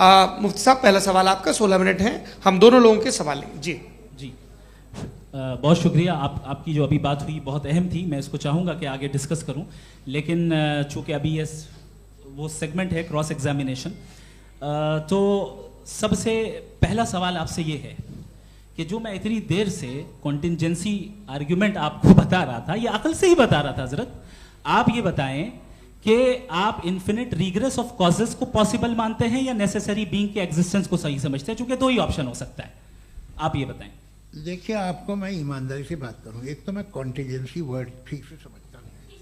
मुफ्ती साहब, पहला सवाल आपका, 16 मिनट हैं, हम दोनों लोगों के सवाल लेंगे। जी जी, बहुत शुक्रिया। आपकी जो अभी बात हुई बहुत अहम थी, मैं इसको चाहूँगा कि आगे डिस्कस करूँ, लेकिन चूँकि अभी ये वो सेगमेंट है क्रॉस एग्जामिनेशन, तो सबसे पहला सवाल आपसे ये है कि जो मैं इतनी देर से कॉन्टिंजेंसी आर्ग्यूमेंट आपको बता रहा था, ये अकल से ही बता रहा था हजरत, आप ये बताएं कि आप इन्फिनिट रिग्रेस ऑफ कॉजेस को पॉसिबल मानते हैं या नेसेसरी बीइंग के एग्जिस्टेंस को सही समझते हैं, क्योंकि दो ही ऑप्शन हो सकता है, आप ये बताएं। देखिए, आपको मैं ईमानदारी से बात करूं, एक तो मैं कॉन्टिजेंसी वर्ड ठीक से समझता नहीं,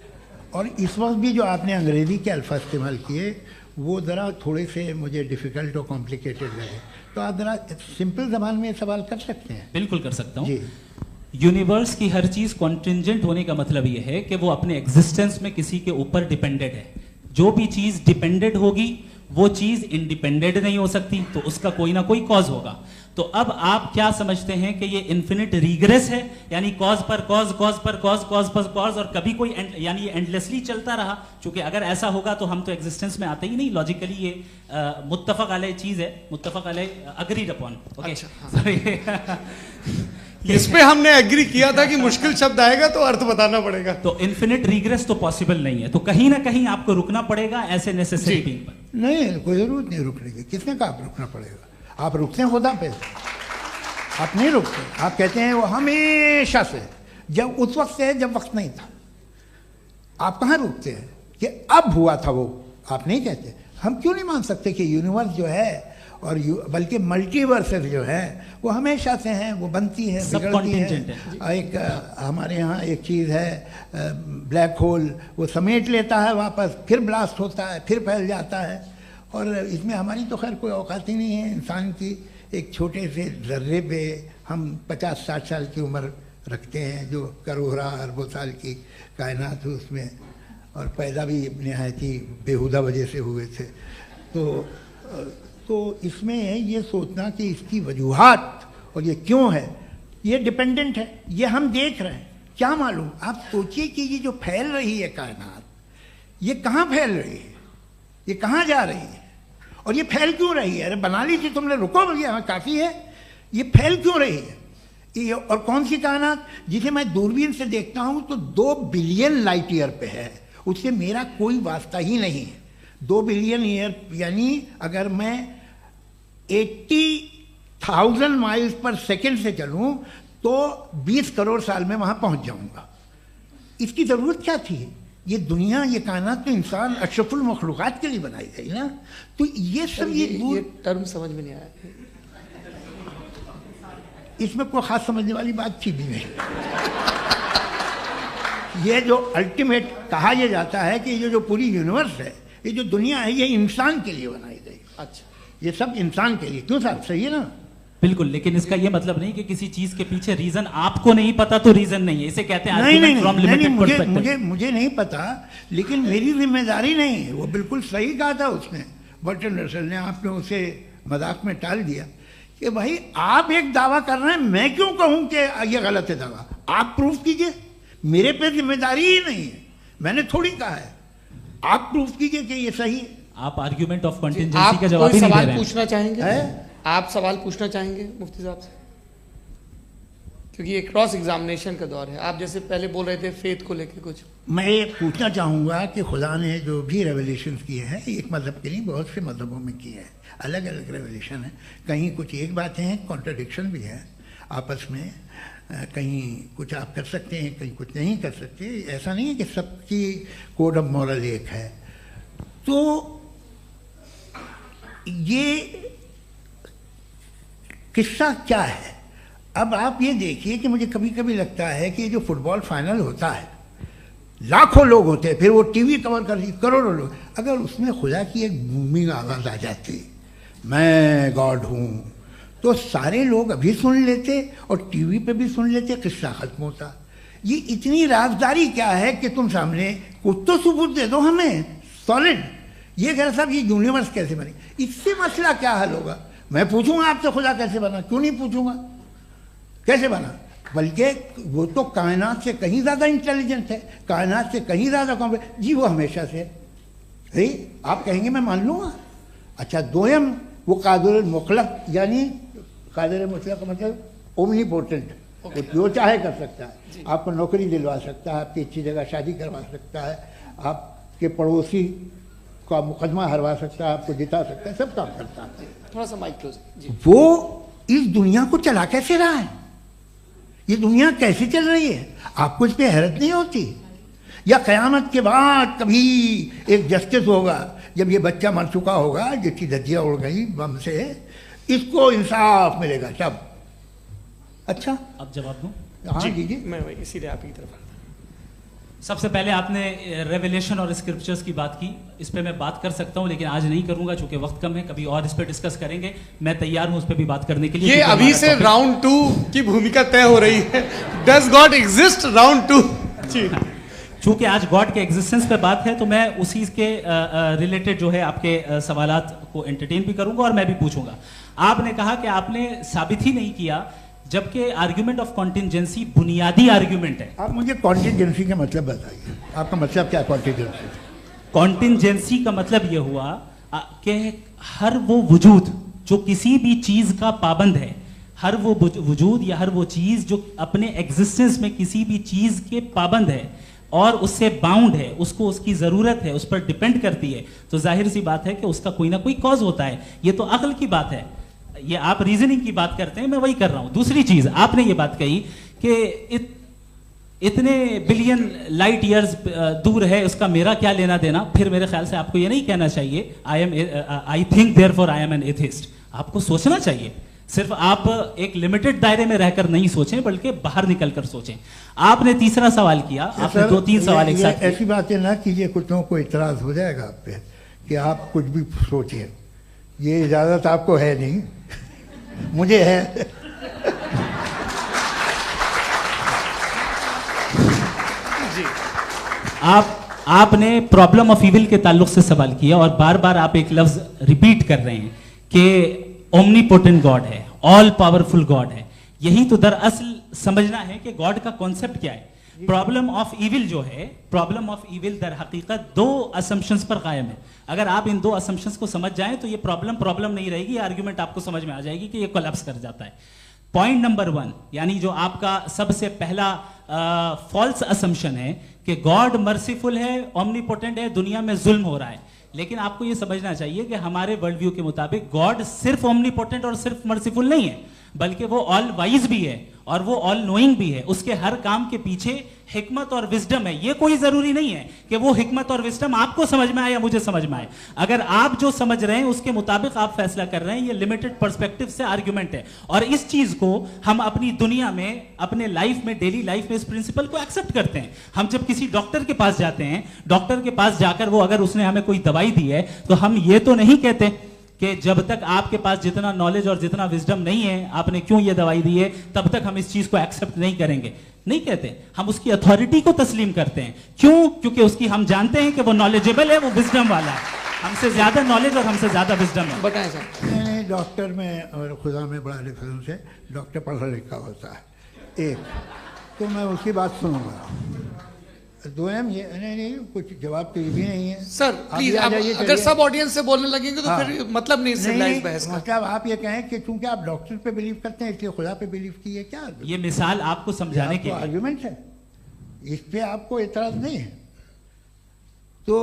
और इस वक्त भी जो आपने अंग्रेजी के अल्फाज इस्तेमाल किए वो ज़रा थोड़े से मुझे डिफ़िकल्ट और कॉम्प्लिकेटेड लगे, तो आप ज़रा सिंपल ज़बान में सवाल कर सकते हैं? बिल्कुल कर सकता हूँ जी। यूनिवर्स की हर चीज कॉन्टिंजेंट होने का मतलब यह है कि वो अपने एग्जिस्टेंस में किसी के ऊपर डिपेंडेंट है। जो भी चीज डिपेंडेंट होगी वो चीज इंडिपेंडेंट नहीं हो सकती, तो उसका कोई ना कोई कॉज होगा। तो अब आप क्या समझते हैं कि ये इन्फिनिट रिग्रेस है, यानी कॉज पर कॉज, कॉज पर कॉज, कॉज पर कॉज, और कभी कोई यानी ये एंडलेसली चलता रहा? क्योंकि अगर ऐसा होगा तो हम तो एग्जिस्टेंस में आते ही नहीं, लॉजिकली ये मुत्तफक अलैह चीज है, मुत्तफक अलैह अग्रीड अपॉन। इस पे हमने एग्री किया था कि मुश्किल शब्द आएगा तो अर्थ बताना पड़ेगा। तो इन्फिनिट रिग्रेस तो पॉसिबल नहीं है, तो कहीं ना कहीं आपको रुकना पड़ेगा ऐसे नेसेसरी बीइंग पर। नहीं, कोई जरूरत नहीं रुकने की। किसने कहा आप रुकना पड़ेगा? आप रुकते हैं खुदा पे, आप नहीं रुकते। आप कहते हैं वो हमेशा से, जब उस वक्त से है जब वक्त नहीं था। आप कहाँ रुकते हैं कि अब हुआ था वो? आप नहीं कहते। हम क्यों नहीं मान सकते कि यूनिवर्स जो है और बल्कि मल्टीवर्सेस जो है वो हमेशा से हैं, वो बनती है, बिगड़ती है। एक हमारे यहाँ एक चीज़ है ब्लैक होल, वो समेट लेता है वापस, फिर ब्लास्ट होता है, फिर फैल जाता है। और इसमें हमारी तो खैर कोई औकात ही नहीं है इंसान की। एक छोटे से ज़र्रे पे हम 50-60 साल की उम्र रखते हैं, जो करोड़ों अरबों साल की कायनात है उसमें, और पैदा भी नहायत ही बेहुदा वजह से हुए थे। तो इसमें ये सोचना कि इसकी वजूहात और ये क्यों है, ये डिपेंडेंट है, ये हम देख रहे हैं, क्या मालूम। आप सोचिए कि ये जो फैल रही है कायनात, ये कहाँ फैल रही है, ये कहाँ जा रही है, और ये फैल क्यों रही है? अरे बना ली थी तुमने, रुको भैया, हाँ काफ़ी है। ये फैल क्यों रही है? ये और कौन सी कायनात जिसे मैं दूरबीन से देखता हूँ तो 2 बिलियन लाइट ईयर पे है, उससे मेरा कोई वास्ता ही नहीं है। 2 बिलियन ईयर यानी अगर मैं 80,000 माइल्स पर सेकेंड से चलूं तो 20 करोड़ साल में वहां पहुंच जाऊंगा। इसकी जरूरत क्या थी? ये दुनिया, ये कायनात तो इंसान अशरफुल मखलूकात के लिए बनाई गई ना। तो ये सब ये टर्म समझ में नहीं आया, इसमें कोई खास समझने वाली बात थी भी नहीं। ये जो अल्टीमेट कहा यह जाता है कि ये जो पूरी यूनिवर्स है, ये जो दुनिया है, ये इंसान के लिए बनाई गई। अच्छा, ये सब इंसान के लिए। क्यों साहब, सही है ना? बिल्कुल, लेकिन इसका ये मतलब नहीं कि किसी चीज के पीछे रीजन आपको नहीं पता तो रीजन नहीं है, इसे कहते हैं नहीं, मुझे नहीं पता, लेकिन मेरी जिम्मेदारी नहीं है। वो बिल्कुल सही कहा था उसने, बर्टन रसल ने। आपने उसे मजाक में टाल दिया कि भाई आप एक दावा कर रहे हैं, मैं क्यों कहूं कि ये गलत है दावा? आप प्रूफ कीजिए, मेरे पे जिम्मेदारी ही नहीं है, मैंने थोड़ी कहा है। आप प्रूफ कीजिए कि ये सही है। आप आर्ग्यूमेंट ऑफ कंटिंजेंसी का जवाब ही नहीं दे रहे हैं। पूछना चाहेंगे? आप सवाल पूछना चाहेंगे मुफ्ती साहब से? क्योंकि ये क्रॉस एग्जामिनेशन का दौर है। आप जैसे पहले बोल रहे थे फेथ को लेकर कुछ, मैं ये पूछना चाहूँगा कि खुदा ने जो भी रेवल्यूशन किए हैं, एक मज़हब के नहीं बहुत से मज़हबों में किए हैं, अलग अलग रेवल्यूशन है। कहीं कुछ एक बातें हैं, कॉन्ट्रडिक्शन भी है आपस में, कहीं कुछ आप कर सकते हैं, कहीं कुछ नहीं कर सकते। ऐसा नहीं है कि सबकी कोड ऑफ मॉरल एक है। तो ये किस्सा क्या है? अब आप ये देखिए कि मुझे कभी कभी लगता है कि जो फुटबॉल फाइनल होता है, लाखों लोग होते हैं, फिर वो टीवी कवर कर करोड़ों लोग, अगर उसमें खुदा की एक बूमिंग आवाज़ आ जाती, मैं गॉड हूँ, तो सारे लोग अभी सुन लेते और टीवी पे भी सुन लेते, किस्सा खत्म होता। ये इतनी राजदारी क्या है कि तुम सामने कुछ तो सबूत दे दो हमें सॉलिड। ये कह साहब ये यूनिवर्स कैसे बनी, इससे मसला क्या हल होगा? मैं पूछूंगा आपसे खुदा कैसे बना? क्यों नहीं पूछूंगा कैसे बना? बल्कि वो तो कायनात से कहीं ज़्यादा इंटेलिजेंट है, कायनात से कहीं ज़्यादा कॉम्प्लेक्स। जी वो हमेशा से है, आप कहेंगे मैं मान लूँगा। अच्छा दोयम, वो कादिर मुतलक, यानी कादिर मुतलक का मतलब ओमनीपोटेंट, वो जो चाहे कर सकता है। आपको नौकरी दिलवा सकता है, आपकी अच्छी जगह शादी करवा सकता है, आपके पड़ोसी का मुकदमा हरवा सकता है, आपको जिता सकता है, सब काम करता है। थोड़ा सा माइक क्लोज जी। वो इस दुनिया को चला कैसे रहा है, ये दुनिया कैसे चल रही है, आपको इस पर हैरत नहीं होती? या क़यामत के बाद कभी एक जस्टिस होगा, जब ये बच्चा मर चुका होगा जिसकी धज्जियाँ उड़ गई बम से, इसको इंसाफ मिलेगा तब। अच्छा, अब जवाब दूं? हाँ दीजिए। मैं वही इसीलिए आप की तरफ। सबसे पहले आपने रेवलेशन और स्क्रिप्चर्स की बात की, इस पे मैं बात कर सकता हूं लेकिन आज नहीं करूंगा चूंकि वक्त कम है, कभी और इस पे डिस्कस करेंगे। मैं तैयार हूं उस पे भी बात करने के लिए। ये क्योंकि अभी हमारा से topic- राउंड 2 की भूमिका तय हो रही है। Does God exist round 2? जी, चूंकि आज गॉड के एग्जिस्टेंस पे बात है तो मैं उसी के रिलेटेड जो है आपके सवालात को एंटरटेन भी करूंगा और मैं भी पूछूंगा। आपने कहा कि आपने साबित ही नहीं किया, जबकि आर्ग्यूमेंट ऑफ कॉन्टिजेंसी बुनियादी आर्ग्यूमेंट है। आप मुझे कॉन्टिजेंसी का मतलब बताइए, आपका मतलब क्या है कॉन्टिजेंसी? कॉन्टिजेंसी का मतलब यह हुआ कि हर वो वजूद जो किसी भी चीज का पाबंद है, हर वो वजूद या हर वो चीज जो अपने एग्जिस्टेंस में किसी भी चीज के पाबंद है और उससे बाउंड है, उसको उसकी जरूरत है, उस पर डिपेंड करती है, तो जाहिर सी बात है कि उसका कोई ना कोई कॉज होता है। ये तो अक्ल की बात है, ये आप रीजनिंग की बात करते हैं, मैं वही कर रहा हूं। दूसरी चीज आपने ये बात कही कि इतने बिलियन लाइट ईयर्स दूर है, उसका मेरा क्या लेना देना। फिर मेरे ख्याल से आपको ये नहीं कहना चाहिए I think therefore I am an atheist. आपको सोचना चाहिए, सिर्फ आप एक लिमिटेड दायरे में रहकर नहीं सोचें बल्कि बाहर निकलकर सोचें। आपने तीसरा सवाल किया, आपने 2-3 सवाल एक साथ किए। ऐसी बातें ना कीजिए, कुत्तों को इतराज हो जाएगा आप पे कि आप कुछ भी सोचिए, ये इजाजत आपको है नहीं, मुझे है। आपने प्रॉब्लम ऑफ इविल के ताल्लुक से सवाल किया और बार बार आप एक लफ्ज रिपीट कर रहे हैं कि ओमनीपोटेंट गॉड है, ऑल पावरफुल गॉड है। यही तो दरअसल समझना है कि गॉड का कॉन्सेप्ट क्या है। प्रॉब्लम ऑफ इविल जो है, प्रॉब्लम ऑफ इविल दर हकीकत 2 असम्पशंस पर कायम है। अगर आप इन 2 असम्पशंस को समझ जाएं तो ये प्रॉब्लम नहीं रहेगी, आर्ग्यूमेंट आपको समझ में आ जाएगी कि ये कोलैप्स कर जाता है। पॉइंट नंबर 1, यानी जो आपका सबसे पहला फॉल्स असम्पशन है कि गॉड मर्सीफुल है, ओमनीपोटेंट है, दुनिया में जुल्म हो रहा है। लेकिन आपको यह समझना चाहिए कि हमारे वर्ल्ड व्यू के मुताबिक गॉड सिर्फ ओमनीपोटेंट और सिर्फ मर्सीफुल नहीं है, बल्कि वो ऑल वाइज भी है और वो ऑल नोइंग भी है। उसके हर काम के पीछे हिकमत और विजडम है। ये कोई जरूरी नहीं है कि वो हिकमत और विजडम आपको समझ में आए या मुझे समझ में आए। अगर आप जो समझ रहे हैं उसके मुताबिक आप फैसला कर रहे हैं, ये लिमिटेड पर्सपेक्टिव से आर्ग्यूमेंट है। और इस चीज को हम अपनी दुनिया में, अपने लाइफ में, डेली लाइफ में इस प्रिंसिपल को एक्सेप्ट करते हैं। हम जब किसी डॉक्टर के पास जाते हैं, डॉक्टर के पास जाकर वो अगर उसने हमें कोई दवाई दी है तो हम ये तो नहीं कहते कि जब तक आपके पास जितना नॉलेज और जितना विजडम नहीं है, आपने क्यों ये दवाई दी है, तब तक हम इस चीज को एक्सेप्ट नहीं करेंगे। नहीं कहते, हम उसकी अथॉरिटी को तस्लीम करते हैं। क्यों? क्योंकि उसकी हम जानते हैं कि वो नॉलेजेबल है, वो विजडम वाला है, हमसे ज्यादा नॉलेज और हमसे ज्यादा विजडम है। बताएं सर। नहीं, डॉक्टर में और खुदा में बड़ा डिफरेंस है। डॉक्टर पढ़ा लिखा होता है एक, तो मैं उसकी बात सुनूंगा। दोयम ये नहीं, कुछ जवाब तो ये भी नहीं है सर। आप प्लीज, ये आ आप जाइए, अगर चलिए। सब ऑडियंस से बोलने लगेंगे तो हाँ। फिर मतलब नहीं सिविलाइज्ड बहस का। मतलब आप ये कहें कि चूंकि आप डॉक्टर पे बिलीव करते हैं इसलिए खुदा पे बिलीव किए, क्या ये मिसाल आपको समझाने के लिए। आर्ग्यूमेंट है, इस पे आपको एतराज नहीं है। तो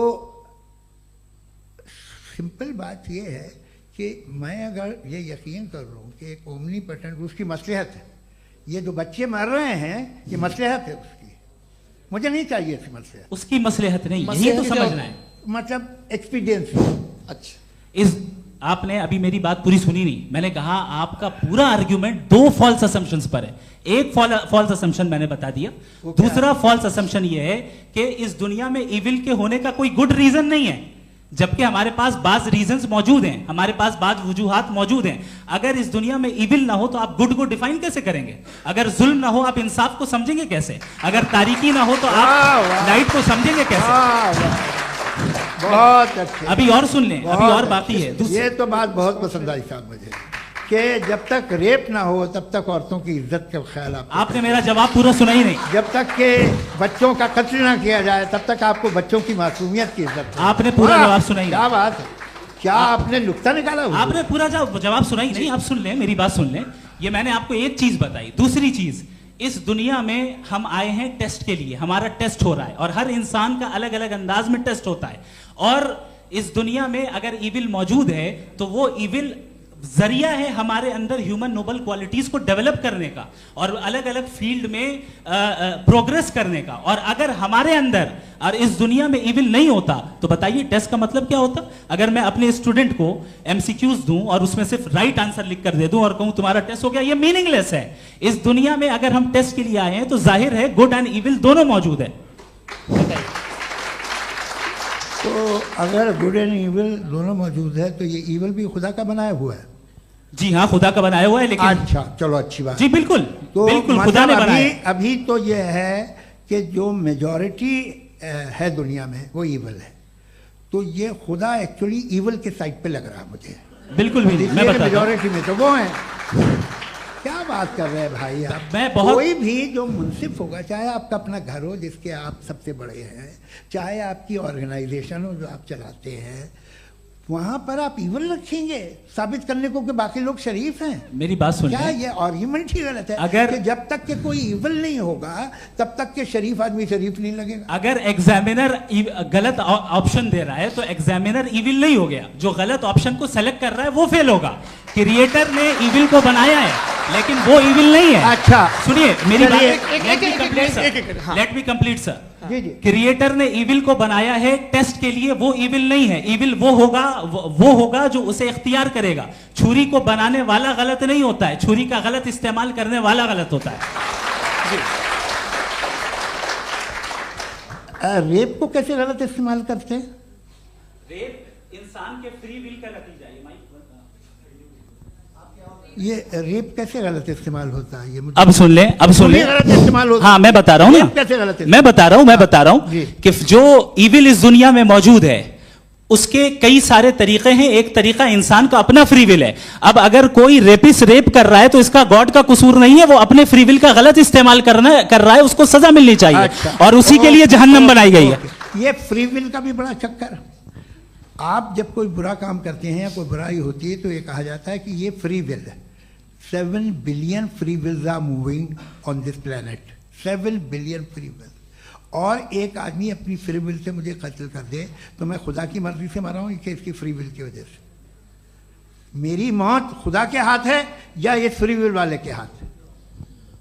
सिंपल बात ये है कि मैं अगर ये यकीन कर लूँ कि एक ओमनीपोटेंट, उसकी मसलहत है, ये जो बच्चे मर रहे हैं ये मसलहत है उसकी, मुझे नहीं चाहिए इसकी मसलहत। उसकी मसलहत नहीं, यही तो समझना है। मतलब एक्सपीरियंस। अच्छा, इस आपने अभी मेरी बात पूरी सुनी नहीं। मैंने कहा आपका पूरा आर्ग्यूमेंट 2 फॉल्स असम्पशंस पर है। एक फॉल्स असम्पशन मैंने बता दिया, दूसरा फॉल्स असम्पशन ये है कि इस दुनिया में इविल के होने का कोई गुड रीजन नहीं है, जबकि हमारे पास बाज रीजंस मौजूद हैं, हमारे पास बाज वजूहात मौजूद हैं। अगर इस दुनिया में इविल ना हो तो आप गुड को डिफाइन कैसे करेंगे? अगर जुल्म ना हो आप इंसाफ को समझेंगे कैसे? अगर तारीकी ना हो तो आप लाइट को समझेंगे कैसे? बहुत अच्छे। अभी और सुन लें, अभी और बाकी है। ये तो बात बहुत पसंद आई साहब मुझे कि जब तक रेप ना हो तब तक औरतों की इज्जत का ख्याल आपने मेरा जवाब पूरा सुना ही नहीं। जब तक के बच्चों का कत्ल ना किया जाए तब तक आपको बच्चों की मासूमियत की इज्जत। आपने पूरा जवाब सुना ही नहीं। क्या बात है, क्या आपने नुक्ता निकाला हुआ? आपने पूरा जवाब सुना ही नहीं। आप सुन लें, मेरी बात सुन लें। ये मैंने आपको एक चीज बताई। दूसरी चीज, इस दुनिया में हम आए हैं टेस्ट के लिए, हमारा टेस्ट हो रहा है और हर इंसान का अलग अलग अंदाज में टेस्ट होता है। और इस दुनिया में अगर ईविल मौजूद है तो वो ईविल जरिया है हमारे अंदर ह्यूमन नोबल क्वालिटीज को डेवलप करने का और अलग अलग फील्ड में प्रोग्रेस करने का। और अगर हमारे अंदर और इस दुनिया में इविल नहीं होता तो बताइए टेस्ट का मतलब क्या होता? अगर मैं अपने स्टूडेंट को एमसीक्यूज दूं और उसमें सिर्फ राइट आंसर लिख कर दे दूं और कहूं तुम्हारा टेस्ट हो गया, ये मीनिंगलेस है। इस दुनिया में अगर हम टेस्ट के लिए आए हैं तो जाहिर है गुड एंड इविल दोनों मौजूद है। तो अगर गुड एंड इविल दोनों मौजूद है तो ये इविल भी खुदा का बनाया हुआ है? जी हाँ, खुदा का बनाया हुआ है। लेकिन अच्छा, चलो अच्छी बात। जी बिल्कुल, तो बिल्कुल खुदा ने बनाया। अभी तो ये है कि जो मेजॉरिटी है दुनिया में वो इविल है, तो ये खुदा एक्चुअली इविल के साइड पे लग रहा है मुझे। बिल्कुल भी नहीं, मैं बताता हूं। मेजॉरिटी में तो वो है। क्या बात कर रहे हैं भाई आप? मैं बहुत कोई भी जो मुंसिफ होगा, चाहे आपका अपना घर हो जिसके आप सबसे बड़े हैं, चाहे आपकी ऑर्गेनाइजेशन हो जो आप चलाते हैं, वहां पर आप इविल रखेंगे साबित करने को कि बाकी लोग शरीफ हैं? मेरी बात सुनिए। क्या ये आर्ग्यूमेंट ही गलत है? अगर कि जब तक के कोई इविल नहीं होगा तब तक के शरीफ आदमी शरीफ नहीं लगेगा। अगर एग्जामिनर गलत ऑप्शन दे रहा है तो एग्जामिनर इविल नहीं हो गया। जो गलत ऑप्शन को सेलेक्ट कर रहा है वो फेल होगा। क्रिएटर ने इविल को बनाया है लेकिन वो इविल नहीं है। अच्छा सुनिए मेरी बात, हाँ। Let me complete sir. जी जी। क्रिएटर ने इविल को बनाया है टेस्ट के लिए, वो इविल नहीं है। इविल वो होगा जो उसे इख्तियार करेगा। छुरी को बनाने वाला गलत नहीं होता है, छुरी का गलत इस्तेमाल करने वाला गलत होता है। रेप को कैसे गलत इस्तेमाल करते हैं? रेप इंसान के फ्री विल का नतीजा है। ये रेप कैसे गलत इस्तेमाल होता है? ये मुझे अब सुन लें, अब सुन लें। गलत इस्तेमाल होता है। हाँ मैं बता रहा हूं ना, कैसे गलत? मैं बता रहा हूं जी। कि जो इविल इस दुनिया में मौजूद है उसके कई सारे तरीके हैं। एक तरीका इंसान का अपना फ्री विल है। अब अगर कोई रेपिस्ट रेप कर रहा है तो इसका गॉड का कसूर नहीं है, वो अपने फ्री विल का गलत इस्तेमाल कर रहा है, उसको सजा मिलनी चाहिए। अच्छा। और उसी के लिए जहन्नम बनाई गई है। ये फ्री विल का भी बड़ा चक्कर। आप जब कोई बुरा काम करते हैं या कोई बुराई होती है तो ये कहा जाता है कि ये फ्री विल है। 7 billion free wills are moving on this planet. 7 billion free will. और एक आदमी अपनी फ्री विल से मुझे कत्ल कर दे तो मैं खुदा की मर्जी से मरा हूं कि इसकी फ्री विल की वजह से? मेरी मौत खुदा के हाथ है या ये फ्री विल वाले के हाथ है?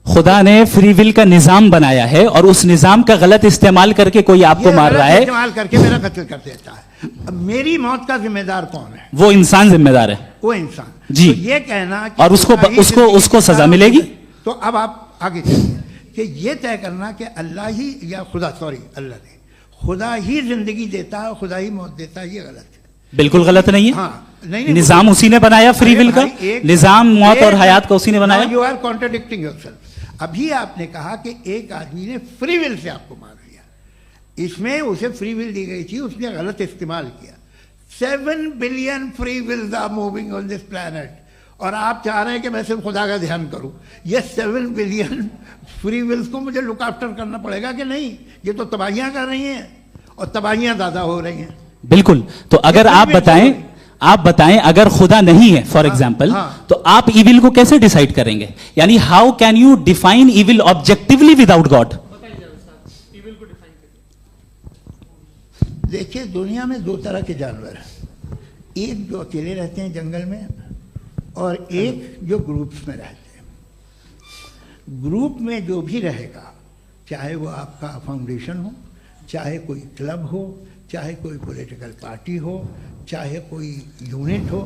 खुदा ने फ्री विल का निजाम बनाया है और उस निजाम का गलत इस्तेमाल करके कोई आपको मार रहा है, इस्तेमाल करके मेरा कत्ल कर देता है। अब मेरी मौत का जिम्मेदार कौन है? वो इंसान जिम्मेदार है। वो इंसान। जी। तो ये कहना कि और उसको सजा मिलेगी। तो अब आप आगे चलिए कि ये तय करना कि अल्लाह ही या खुदा, सॉरी अल्लाह ने, खुदा ही जिंदगी देता है, खुदा ही मौत देता है, ये गलत है। बिल्कुल गलत नहीं है। हाँ, नहीं, निजाम उसी ने बनाया फ्री विल का। निजाम मौत और हयात का उसी ने बनाया। You are contradicting yourself. अभी आपने कहा कि एक आदमी ने फ्री विल से आपको मार दिया, इसमें उसे फ्री विल दी गई थी, उसने गलत इस्तेमाल किया। 7 billion free wills are moving on this planet और आप चाह रहे हैं कि मैं सिर्फ खुदा का ध्यान करूं। ये 7 बिलियन फ्री विल्स को मुझे लुक आफ्टर करना पड़ेगा कि नहीं? ये तो तबाहियां कर रही हैं और तबाहियां ज्यादा हो रही हैं। बिल्कुल। तो अगर आप बताएं अगर खुदा नहीं है फॉर एग्जाम्पल, तो आप इविल को कैसे डिसाइड करेंगे? यानी how can you define evil objectively without God? देखिए दुनिया में 2 तरह के जानवर हैं। एक जो अकेले रहते हैं जंगल में और एक जो ग्रुप्स में रहते हैं। ग्रुप में जो भी रहेगा, चाहे वो आपका फाउंडेशन हो, चाहे कोई क्लब हो, चाहे कोई पॉलिटिकल पार्टी हो, चाहे कोई यूनिट हो,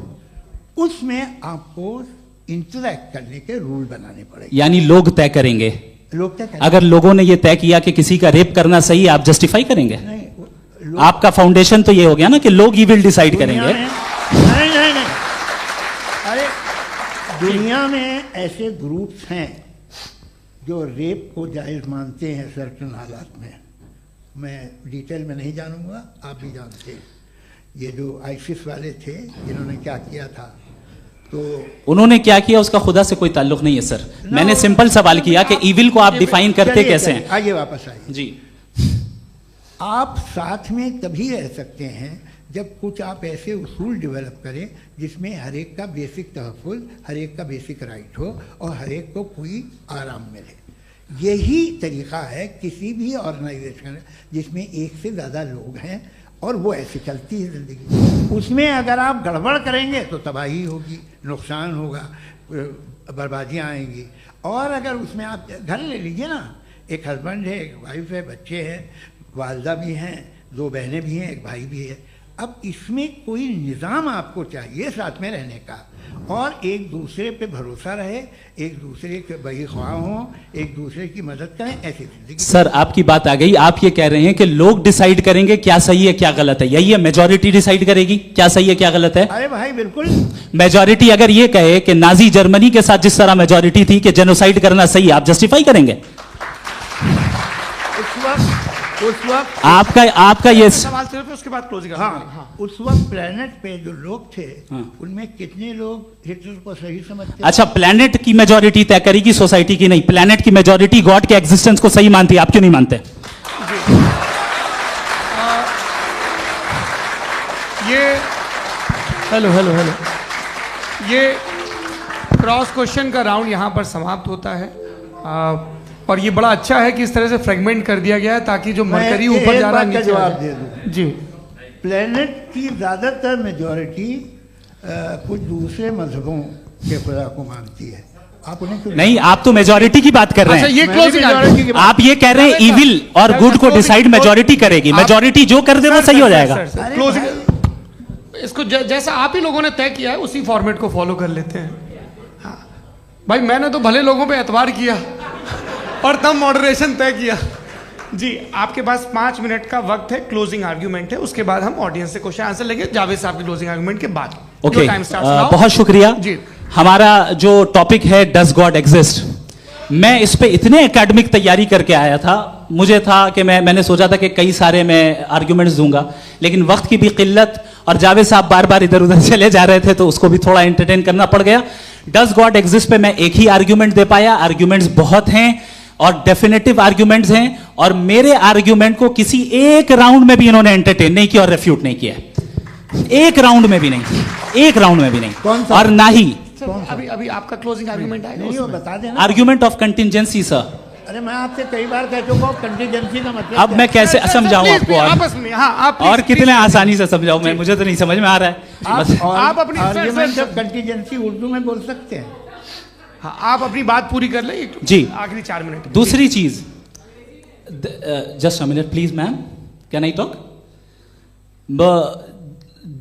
उसमें आपको इंटरैक्ट करने के रूल बनाने पड़ेंगे। यानी लोग तय करेंगे। लोग तय करेंगे। अगर लोगों ने यह तय किया कि किसी का रेप करना सही है, आप जस्टिफाई करेंगे? नहीं, आपका फाउंडेशन तो ये हो गया ना कि लोग ही विल डिसाइड करेंगे। नहीं, अरे दुनिया में ऐसे ग्रुप्स हैं जो रेप को जायज मानते हैं सर्टेन हालात में। मैं डिटेल में नहीं जानूंगा, आप भी जानते हैं। ये जो आईसिस वाले थे जिन्होंने क्या किया था, तो उन्होंने क्या किया उसका खुदा से कोई ताल्लुक नहीं है सर। मैंने सिंपल सवाल किया कि इविल को आप डिफाइन करते कैसे हैं? आइए वापस आइए जी। आप साथ में तभी रह सकते हैं जब कुछ आप ऐसे उसूल डेवलप करें जिसमें हर एक का बेसिक तहफ़्फ़ुज़, हर एक का बेसिक राइट हो और हर एक को कोई आराम मिले। यही तरीक़ा है किसी भी ऑर्गेनाइजेशन जिसमें एक से ज़्यादा लोग हैं और वो ऐसे चलती है ज़िंदगी। उसमें अगर आप गड़बड़ करेंगे तो तबाही होगी, नुकसान होगा, बर्बादियाँ आएंगी। और अगर उसमें आप घर ले लीजिए ना, एक हस्बैंड है, एक वाइफ है, बच्चे हैं, वालदा भी हैं, 2 बहनें भी हैं, एक भाई भी है। अब इसमें कोई निज़ाम आपको चाहिए साथ में रहने का, और एक दूसरे पे भरोसा रहे, एक दूसरे के बहीख्वाह हों, एक दूसरे की मदद करें, ऐसी जिंदगी। सर आपकी बात आ गई, आप ये कह रहे हैं कि लोग डिसाइड करेंगे क्या सही है क्या गलत है, यही है? मेजॉरिटी डिसाइड करेगी क्या सही है क्या गलत है? अरे भाई बिल्कुल। मेजॉरिटी अगर ये कहे कि नाजी जर्मनी के साथ जिस तरह मेजॉरिटी थी कि जेनोसाइड करना सही है, आप जस्टिफाई करेंगे? उस वक्त आपका ये सवाल सिर्फ है, उसके बाद क्लोजिंग। हाँ, उस वक्त प्लेनेट पे जो लोग थे उनमें कितने लोग हिटलर को सही समझते? अच्छा, प्लेनेट की मेजॉरिटी तय करेगी, सोसाइटी की नहीं। प्लेनेट की मेजॉरिटी गॉड के एग्जिस्टेंस को सही मानती है, आप क्यों नहीं मानते? ये हेलो ये क्रॉस क्वेश्चन का राउंड यहाँ पर समाप्त होता है। और ये बड़ा अच्छा है कि इस तरह से फ्रेगमेंट कर दिया गया है ताकि जो मरकरी ऊपर जा रहा है नीचे जवाब दे दूं जी। प्लेनेट की ज़्यादातर मेजॉरिटी कुछ दूसरे मजहबों के खुदा को मानती है। आप उन्हें क्यों नहीं, आप तो मेजॉरिटी की बात कर रहे हैं। अच्छा, ये क्लोजिंग आप ये कह रहे हैं इविल और गुड को डिसाइड मेजॉरिटी करेगी, मेजॉरिटी जो कर दे वो सही हो जाएगा। क्लोजिंग इसको जैसा आप ही लोगों ने तय किया है उसी फॉर्मेट को फॉलो कर लेते हैं। हाँ भाई, मैंने तो भले लोगों पे एतबार किया और तब मॉडरेशन तय किया जी। आपके पास 5 मिनट का वक्त है, क्लोजिंग आर्ग्यूमेंट है, उसके बाद हम ऑडियंस से क्वेश्चन आंसर लेंगे जावेद साहब के क्लोजिंग आर्ग्यूमेंट के बाद। ओके, बहुत शुक्रिया जी। हमारा जो टॉपिक है डज गॉड एग्जिस्ट, मैं इस पे इतने एकेडमिक तैयारी करके आया था, मुझे था कि मैंने सोचा था कि कई सारे मैं आर्ग्यूमेंट्स दूंगा, लेकिन वक्त की भी किल्लत और जावेद साहब बार बार इधर उधर चले जा रहे थे तो उसको भी थोड़ा एंटरटेन करना पड़ गया। डज गॉड एग्जिस्ट पे मैं एक ही आर्ग्यूमेंट दे पाया। आर्ग्यूमेंट्स बहुत हैं और डेफिनेटिव आर्ग्यूमेंट्स हैं, और मेरे आर्ग्यूमेंट को किसी एक राउंड में भी इन्होंने एंटरटेन नहीं किया और रेफ्यूट नहीं किया। एक राउंड में भी नहीं, एक राउंड में भी नहीं, और ना ही अभी आपका क्लोजिंग आर्ग्यूमेंट आएगा, नहीं, वो बता देना। Argument of contingency sir. अरे मैं आपसे कई बार कह चुका हूं कंटीजेंसी का मतलब अब मैं कैसे समझाऊं आपको? आपस में हाँ, आप और कितने आसानी से समझाऊं मैं, मुझे तो नहीं समझ में आ रहा है। आप अपनी आर्ग्यूमेंट ऑफ कंटीजेंसी उर्दू में बोल सकते हैं। हाँ, आप अपनी बात पूरी कर ले जी, आखिरी 4 मिनट। दूसरी चीज, just a minute please ma'am, can I talk?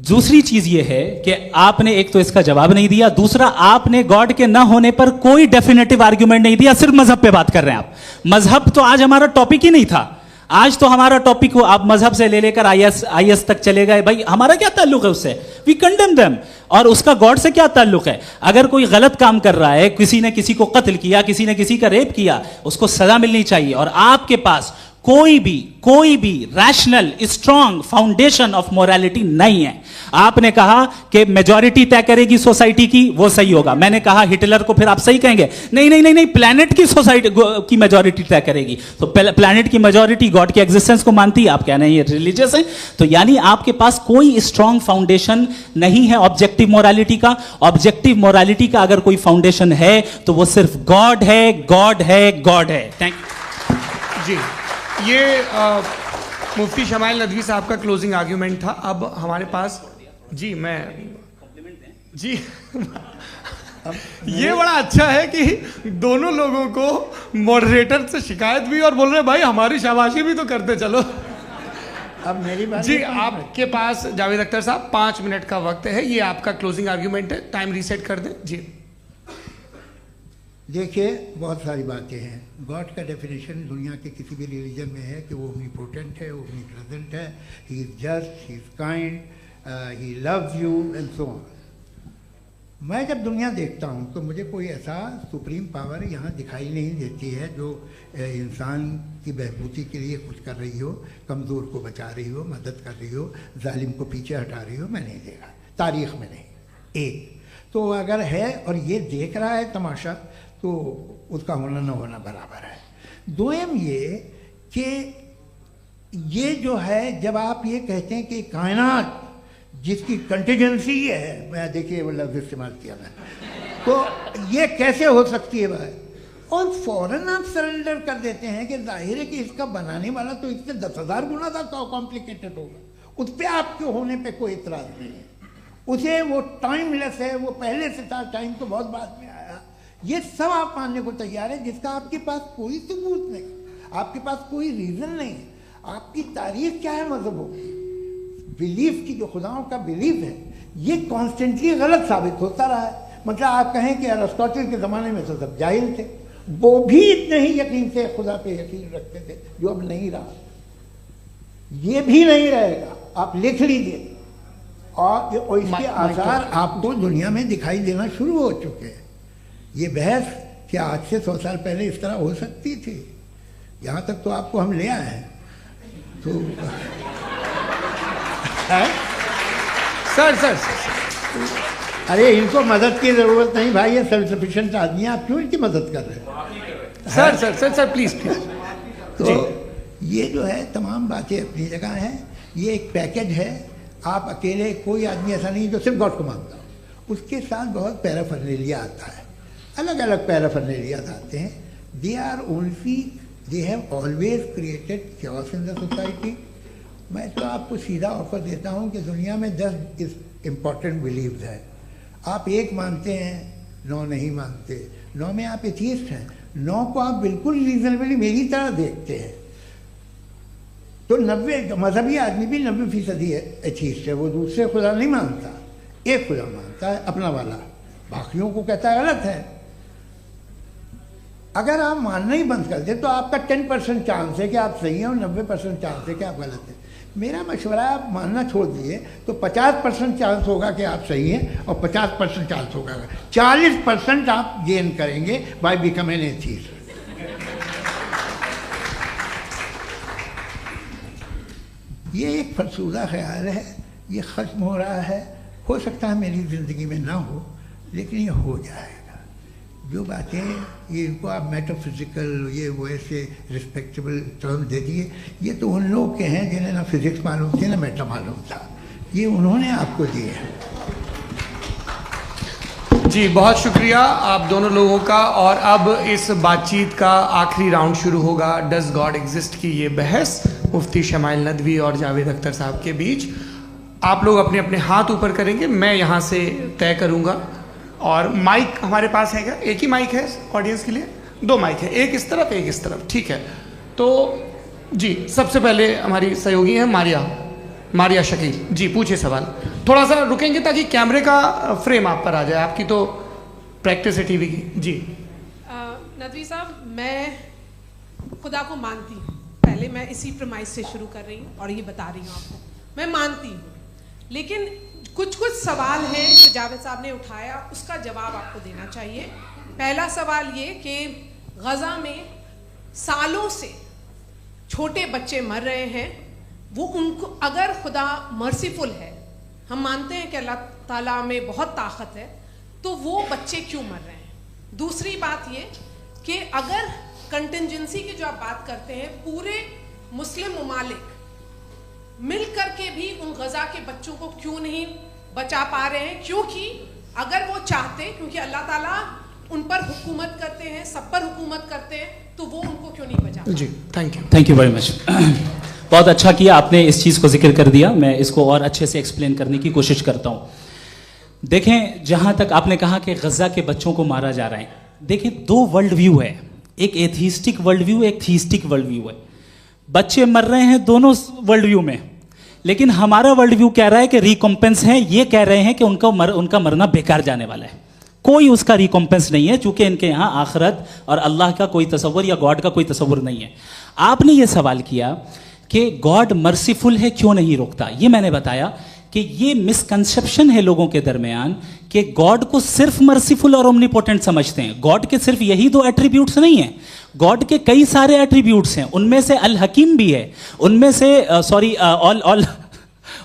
दूसरी चीज ये है कि आपने एक तो इसका जवाब नहीं दिया, दूसरा आपने गॉड के ना होने पर कोई डेफिनेटिव आर्ग्यूमेंट नहीं दिया, सिर्फ मजहब पे बात कर रहे हैं आप। मजहब तो आज हमारा टॉपिक ही नहीं था, आज तो हमारा टॉपिक हो, आप मजहब से ले लेकर आईएस तक चले गए। भाई हमारा क्या ताल्लुक है उससे? We condemn them. और उसका गॉड से क्या ताल्लुक है? अगर कोई गलत काम कर रहा है, किसी ने किसी को कत्ल किया, किसी ने किसी का रेप किया, उसको सजा मिलनी चाहिए। और आपके पास कोई भी rational strong foundation of morality नहीं है। आपने कहा कि मेजॉरिटी तय करेगी सोसाइटी की, वो सही होगा। मैंने कहा हिटलर को फिर आप सही कहेंगे? नहीं, प्लैनेट की सोसाइटी की मेजॉरिटी तय करेगी। तो प्लैनेट की मेजॉरिटी गॉड के एग्जिस्टेंस को मानती है, आप कह रहे हैं ये रिलीजियस है। तो यानी आपके पास कोई स्ट्रॉन्ग फाउंडेशन नहीं है ऑब्जेक्टिव मोरालिटी का। ऑब्जेक्टिव मोरालिटी का अगर कोई फाउंडेशन है तो वो सिर्फ गॉड है, गॉड है, गॉड है। थैंक यू जी। ये मुफ्ती शमाइल नदवी साहब का क्लोजिंग आर्ग्यूमेंट था। अब हमारे पास जी जी ये बड़ा अच्छा है कि दोनों लोगों को मॉडरेटर से शिकायत भी और बोल रहे भाई हमारी शाबाशी भी तो करते चलो। अब मेरी बात जी, आपके पास जावेद अख्तर साहब 5 मिनट का वक्त है, ये आपका क्लोजिंग आर्ग्यूमेंट है, टाइम रीसेट कर दें जी। देखिए, बहुत सारी बातें हैं। गॉड का डेफिनेशन दुनिया के किसी भी रिलीजन में है कि वो ओमनीपोटेंट है, ओमनीप्रेजेंट है, he is just, he is kind, he loves you and so on. मैं जब दुनिया देखता हूँ तो मुझे कोई ऐसा सुप्रीम पावर यहाँ दिखाई नहीं देती है जो इंसान की बहबूदी के लिए कुछ कर रही हो, कमज़ोर को बचा रही हो, मदद कर रही हो, जालिम को पीछे हटा रही हो। मैं नहीं देखा, तारीख़ में नहीं। एक तो अगर है और ये देख रहा है तमाशा, तो उसका होना न होना बराबर है। दोयम ये कि ये जो है, जब आप ये कहते हैं कि कायनात जिसकी कंटीजेंसी ये है, मैं देखिए वो लफ्ज़ इस्तेमाल किया मैं, तो ये कैसे हो सकती है भाई? और फौरन आप सरेंडर कर देते हैं कि जाहिर है कि इसका बनाने वाला तो इससे 10,000 गुना ज़्यादा कॉम्प्लिकेटेड होगा, उस पर आपके होने पे कोई इतराज़ नहीं है। उसे वो टाइमलेस है, वो पहले से था, टाइम तो बहुत बाद में आया, ये सब आप मानने को तैयार है, जिसका आपके पास कोई सबूत नहीं, आपके पास कोई रीज़न नहीं है। आपकी तारीख क्या है मजहबों की, बिलीफ की, जो खुदाओं का बिलीफ है, ये कॉन्स्टेंटली गलत साबित होता रहा है। मतलब आप कहें कि अरिस्टोटल के ज़माने में तो सब जाहिल थे, वो भी इतने ही यकीन से खुदा पे यकीन रखते थे, जो अब नहीं रहा, ये भी नहीं रहेगा, आप लिख लीजिए। और इसके आसार आपको दुनिया में दिखाई देना शुरू हो चुके हैं। ये बहस क्या आज से 100 साल पहले इस तरह हो सकती थी? यहाँ तक तो आपको हम ले आए हैं। तो सर अरे इनको मदद की ज़रूरत नहीं भाई, ये सेल्फ सफिशिएंट आदमी है, आप क्यों इनकी मदद कर रहे हैं? Sir please. तो ये जो है तमाम बातें अपनी जगह हैं, ये एक पैकेज है। आप अकेले, कोई आदमी ऐसा नहीं जो सिर्फ गॉड को मानता हो, उसके साथ बहुत पैराफर्नेलिया आता है, अलग अलग पैराफर्नेलिया आते हैं। They have always created chaos in the society. मैं तो आपको सीधा ऑफर देता हूँ कि दुनिया में 10 इम्पॉर्टेंट बिलीव्स हैं, आप एक मानते हैं, 9 नहीं मानते, 9 में आप एथीस्ट हैं, 9 को आप बिल्कुल रीजनेबली मेरी तरह देखते हैं। तो 90 मजहबी आदमी भी 90% एथीस्ट है, वो दूसरे खुदा नहीं मानता, एक खुदा मानता है अपना वाला, बाकियों को कहता है गलत है। अगर आप मानना ही बंद कर दे तो आपका 10% चांस है कि आप सही हैं और 90% चांस है कि आप गलत हैं। मेरा मशवरा है, आप मानना छोड़ दिए तो 50% चांस होगा कि आप सही हैं और 50% चांस होगा, 40% आप गेन करेंगे बाय बिकमिंग एन एथीस्ट। ये एक फरसूदा ख्याल है, ये ख़त्म हो रहा है, हो सकता है मेरी ज़िंदगी में ना हो, लेकिन ये हो जाएगा। जो बातें ये इनको आप मेटाफिज़िकल ये वो ऐसे रिस्पेक्टेबल टर्म दे दिए, ये तो उन लोग के हैं जिन्हें ना फिज़िक्स मालूम थी ना मेटा मालूम था, ये उन्होंने आपको दिए हैं। जी बहुत शुक्रिया आप दोनों लोगों का। और अब इस बातचीत का आखिरी राउंड शुरू होगा, डज गॉड एग्जिस्ट की ये बहस मुफ्ती शमाइल नदवी और जावेद अख्तर साहब के बीच। आप लोग अपने अपने हाथ ऊपर करेंगे, मैं यहाँ से तय करूँगा। और माइक हमारे पास है क्या? एक ही माइक है ऑडियंस के लिए? 2 माइक है, एक इस तरफ एक इस तरफ, ठीक है। तो जी सबसे पहले हमारी सहयोगी हैं मारिया शकील जी, पूछिए सवाल। थोड़ा सा रुकेंगे ताकि कैमरे का फ्रेम आप पर आ जाए, आपकी तो प्रैक्टिस है टीवी की। जी नदवी साहब, मैं खुदा को मानती हूँ, पहले मैं इसी प्रमाइस से शुरू कर रही हूँ और ये बता रही हूँ आपको, मैं मानती हूँ, लेकिन कुछ सवाल हैं जो जावेद साहब ने उठाया, उसका जवाब आपको देना चाहिए। पहला सवाल ये कि गज़ा में सालों से छोटे बच्चे मर रहे हैं, वो उनको, अगर खुदा मर्सीफुल है, हम मानते हैं कि अल्लाह ताला में बहुत ताकत है, तो वो बच्चे क्यों मर रहे हैं? दूसरी बात ये कि अगर कंटिजेंसी की जो आप बात करते हैं, पूरे मुस्लिम ममालिक मिल करके भी उन गज़ा के बच्चों को क्यों नहीं बचा पा रहे हैं? क्योंकि अगर वो चाहते, क्योंकि अल्लाह ताला उन पर हुकूमत करते हैं, सब पर हुकूमत करते हैं, तो वो उनको क्यों नहीं बचा? जी थैंक यू वेरी मच। बहुत अच्छा किया आपने इस चीज़ को जिक्र कर दिया, मैं इसको और अच्छे से एक्सप्लेन करने की कोशिश करता हूँ। देखें, जहाँ तक आपने कहा कि गज़ा के बच्चों को मारा जा रहा है, देखें 2 वर्ल्ड व्यू है, एक एथीस्टिक वर्ल्ड व्यू, एक थीस्टिक वर्ल्ड व्यू है। बच्चे मर रहे हैं दोनों वर्ल्ड व्यू में, लेकिन हमारा वर्ल्ड व्यू कह रहा है कि रिकॉम्पेंस है, ये कह रहे हैं कि उनका मरना बेकार जाने वाला है, कोई उसका रिकॉम्पेंस नहीं है, चूंकि इनके यहाँ आखिरत और अल्लाह का कोई तसव्वुर या गॉड का कोई तसव्वुर नहीं है। आपने ये सवाल किया कि गॉड मर्सीफुल है, क्यों नहीं रोकता? ये मैंने बताया कि ये मिसकंसेप्शन है लोगों के दरमियान कि गॉड को सिर्फ मर्सीफुल और ओमनीपोटेंट समझते हैं। गॉड के सिर्फ यही 2 एट्रीब्यूट्स नहीं हैं, गॉड के कई सारे एट्रीब्यूट्स हैं, उनमें से अल हकीम भी है, उनमें से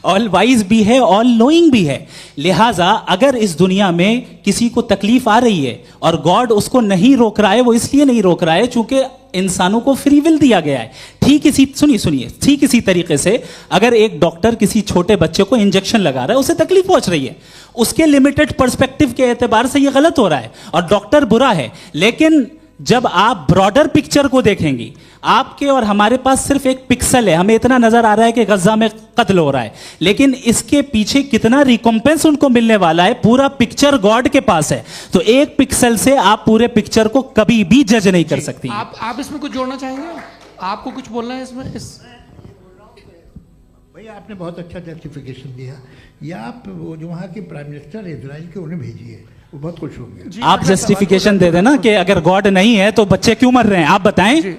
ऑल वाइज भी है, ऑल नोइंग भी है। लिहाजा अगर इस दुनिया में किसी को तकलीफ आ रही है और गॉड उसको नहीं रोक रहा है, वो इसलिए नहीं रोक रहा है चूंकि इंसानों को फ्री विल दिया गया है। ठीक इसी सुनिए ठीक इसी तरीके से अगर एक डॉक्टर किसी छोटे बच्चे को इंजेक्शन लगा रहा है, उसे तकलीफ पहुंच रही है, उसके लिमिटेड पर्सपेक्टिव के एतबार से यह गलत हो रहा है और डॉक्टर बुरा है। लेकिन जब आप ब्रॉडर पिक्चर को देखेंगी, आपके और हमारे पास सिर्फ एक पिक्सल है, हमें इतना नजर आ रहा है कि गजा में कत्ल हो रहा है, लेकिन इसके पीछे कितना रिकॉम्पेंस उनको मिलने वाला है, पूरा पिक्चर गॉड के पास है। तो एक पिक्सल से आप पूरे पिक्चर को कभी भी जज नहीं कर सकती। आप इसमें कुछ जोड़ना चाहेंगे? आपको कुछ बोलना है इसमें? भैया आपने बहुत अच्छा जस्टिफिकेशन दिया। या आप वो जो वहाँ के प्राइम मिनिस्टर इजराइल के उन्हें भेजिए, वो बहुत खुश होंगे। आप जस्टिफिकेशन दे देना कि अगर गॉड नहीं है तो बच्चे क्यों मर रहे हैं, आप बताएं।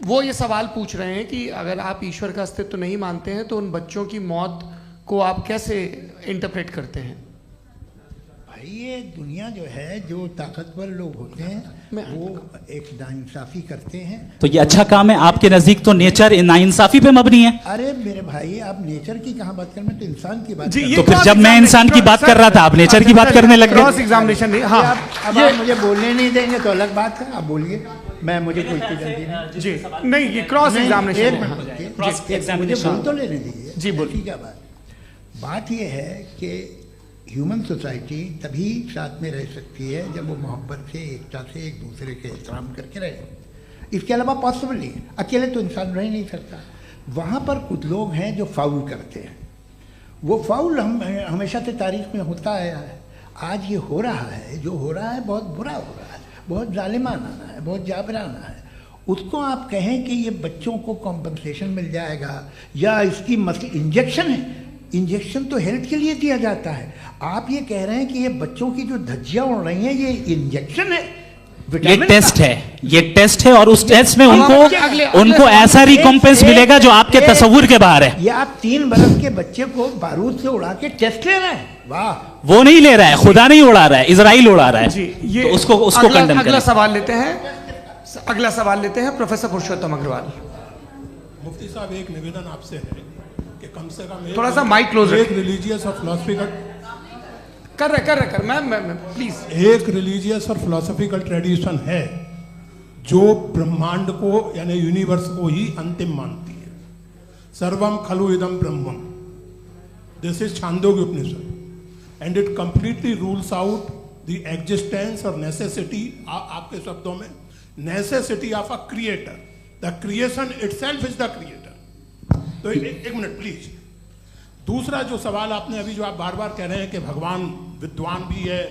वो ये सवाल पूछ रहे हैं कि अगर आप ईश्वर का अस्तित्व नहीं मानते हैं तो उन बच्चों की मौत को आप कैसे इंटरप्रेट करते हैं? भाई ये दुनिया जो है, जो ताकतवर लोग होते हैं वो एक नाइंसाफी करते हैं। तो ये अच्छा काम है आपके नजदीक, तो नेचर नाइंसाफी पे मबनी है। अरे मेरे भाई, आप नेचर की कहाँ बात कर रहे हैं, तो इंसान की बात जी, कर। तो फिर जब मैं इंसान की बात कर रहा था, आप नेचर की बात करने लग क्रॉस गए। एग्जामिनेशन नहीं। हाँ, अब आप मुझे बोलने नहीं देंगे तो अलग बात है, आप बोलिए, मुझे कोई जल्दी नहीं। जी नहीं, ये क्रॉस एग्जामिनेशन है। मुझे बोल तो लेने दीजिए। जी बोलिए। क्या बात ये है कि ह्यूमन सोसाइटी तभी साथ में रह सकती है जब वो मोहब्बत से, एकता से, एक दूसरे के एहतराम करके रहे। इसके अलावा पॉसिबल नहीं है, अकेले तो इंसान रह नहीं सकता। वहाँ पर कुछ लोग हैं जो फाउल करते हैं। वो फाउल हम हमेशा से तारीख में होता आया है। आज ये हो रहा है, जो हो रहा है बहुत बुरा हो रहा है, बहुत जालिमाना है, बहुत जाबराना है। उसको आप कहें कि ये बच्चों को कॉम्पनसेशन मिल जाएगा या इसकी इंजेक्शन है, इंजेक्शन तो हेल्थ के लिए दिया जाता है। आप ये कह रहे हैं कि ये बच्चों की जो धज्जियां उड़ रही हैं ये इंजेक्शन है, ये टेस्ट है, ये टेस्ट है और उस टेस्ट में उनको ऐसा रिकॉम्पेंस मिलेगा जो आपके तस्वुर के बाहर है। ये आप 3 बरस के बच्चे को बारूद से उड़ा के टेस्ट ले रहे हैं। वाह, वो नहीं ले रहा है, खुदा नहीं उड़ा रहा है, इजराइल उड़ा रहा है। जी, ये तो उसको कंडेम करें। अगला सवाल लेते हैं प्रोफेसर पुरुषोत्तम अग्रवाल। मुफ्ती साहब, एक निवेदन आपसे है कि कम से कम थोड़ा सा माइक क्लोज एक रिलीजियस और फिलॉसफिकल कर मैं प्लीज। एक रिलीजियस और फिलोसॉफिकल ट्रेडिशन है जो ब्रह्मांड को यानी यूनिवर्स को ही अंतिम मानती है। सर्वम खलु इदम ब्रह्मम, this is Chandogya Upanishad and it completely rules out the existence और नेसेसिटी, आपके शब्दों में necessity of a creator. The creation itself is the creator. तो एक मिनट प्लीज। दूसरा जो सवाल आपने अभी, जो आप बार बार कह रहे हैं कि भगवान विद्वान भी है,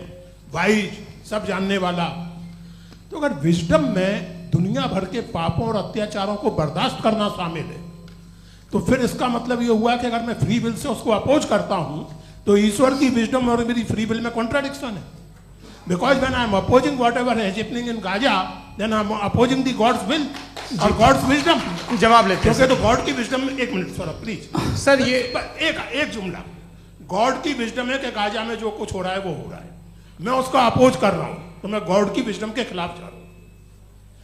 वाइज, सब जानने वाला, तो अगर विजडम में दुनिया भर के पापों और अत्याचारों को बर्दाश्त करना शामिल है, तो फिर इसका मतलब ये हुआ कि अगर मैं फ्री विल से उसको अपोज करता हूं तो ईश्वर की विजडम और मेरी फ्री विल में कॉन्ट्राडिक्शन है। Because when I am opposing whatever is happening in Gaza, then I am opposing the God's will और गॉड्स विजडम। जवाब लेते हैं तो गॉड की विजडम में, एक मिनट सर प्लीज सर, ये एक जुमला, गॉड की विजडम है कि गाजा में जो कुछ हो रहा है वो हो रहा है, मैं उसको अपोज कर रहा हूं, तो मैं गॉड की विजडम के खिलाफ जा रहा हूं।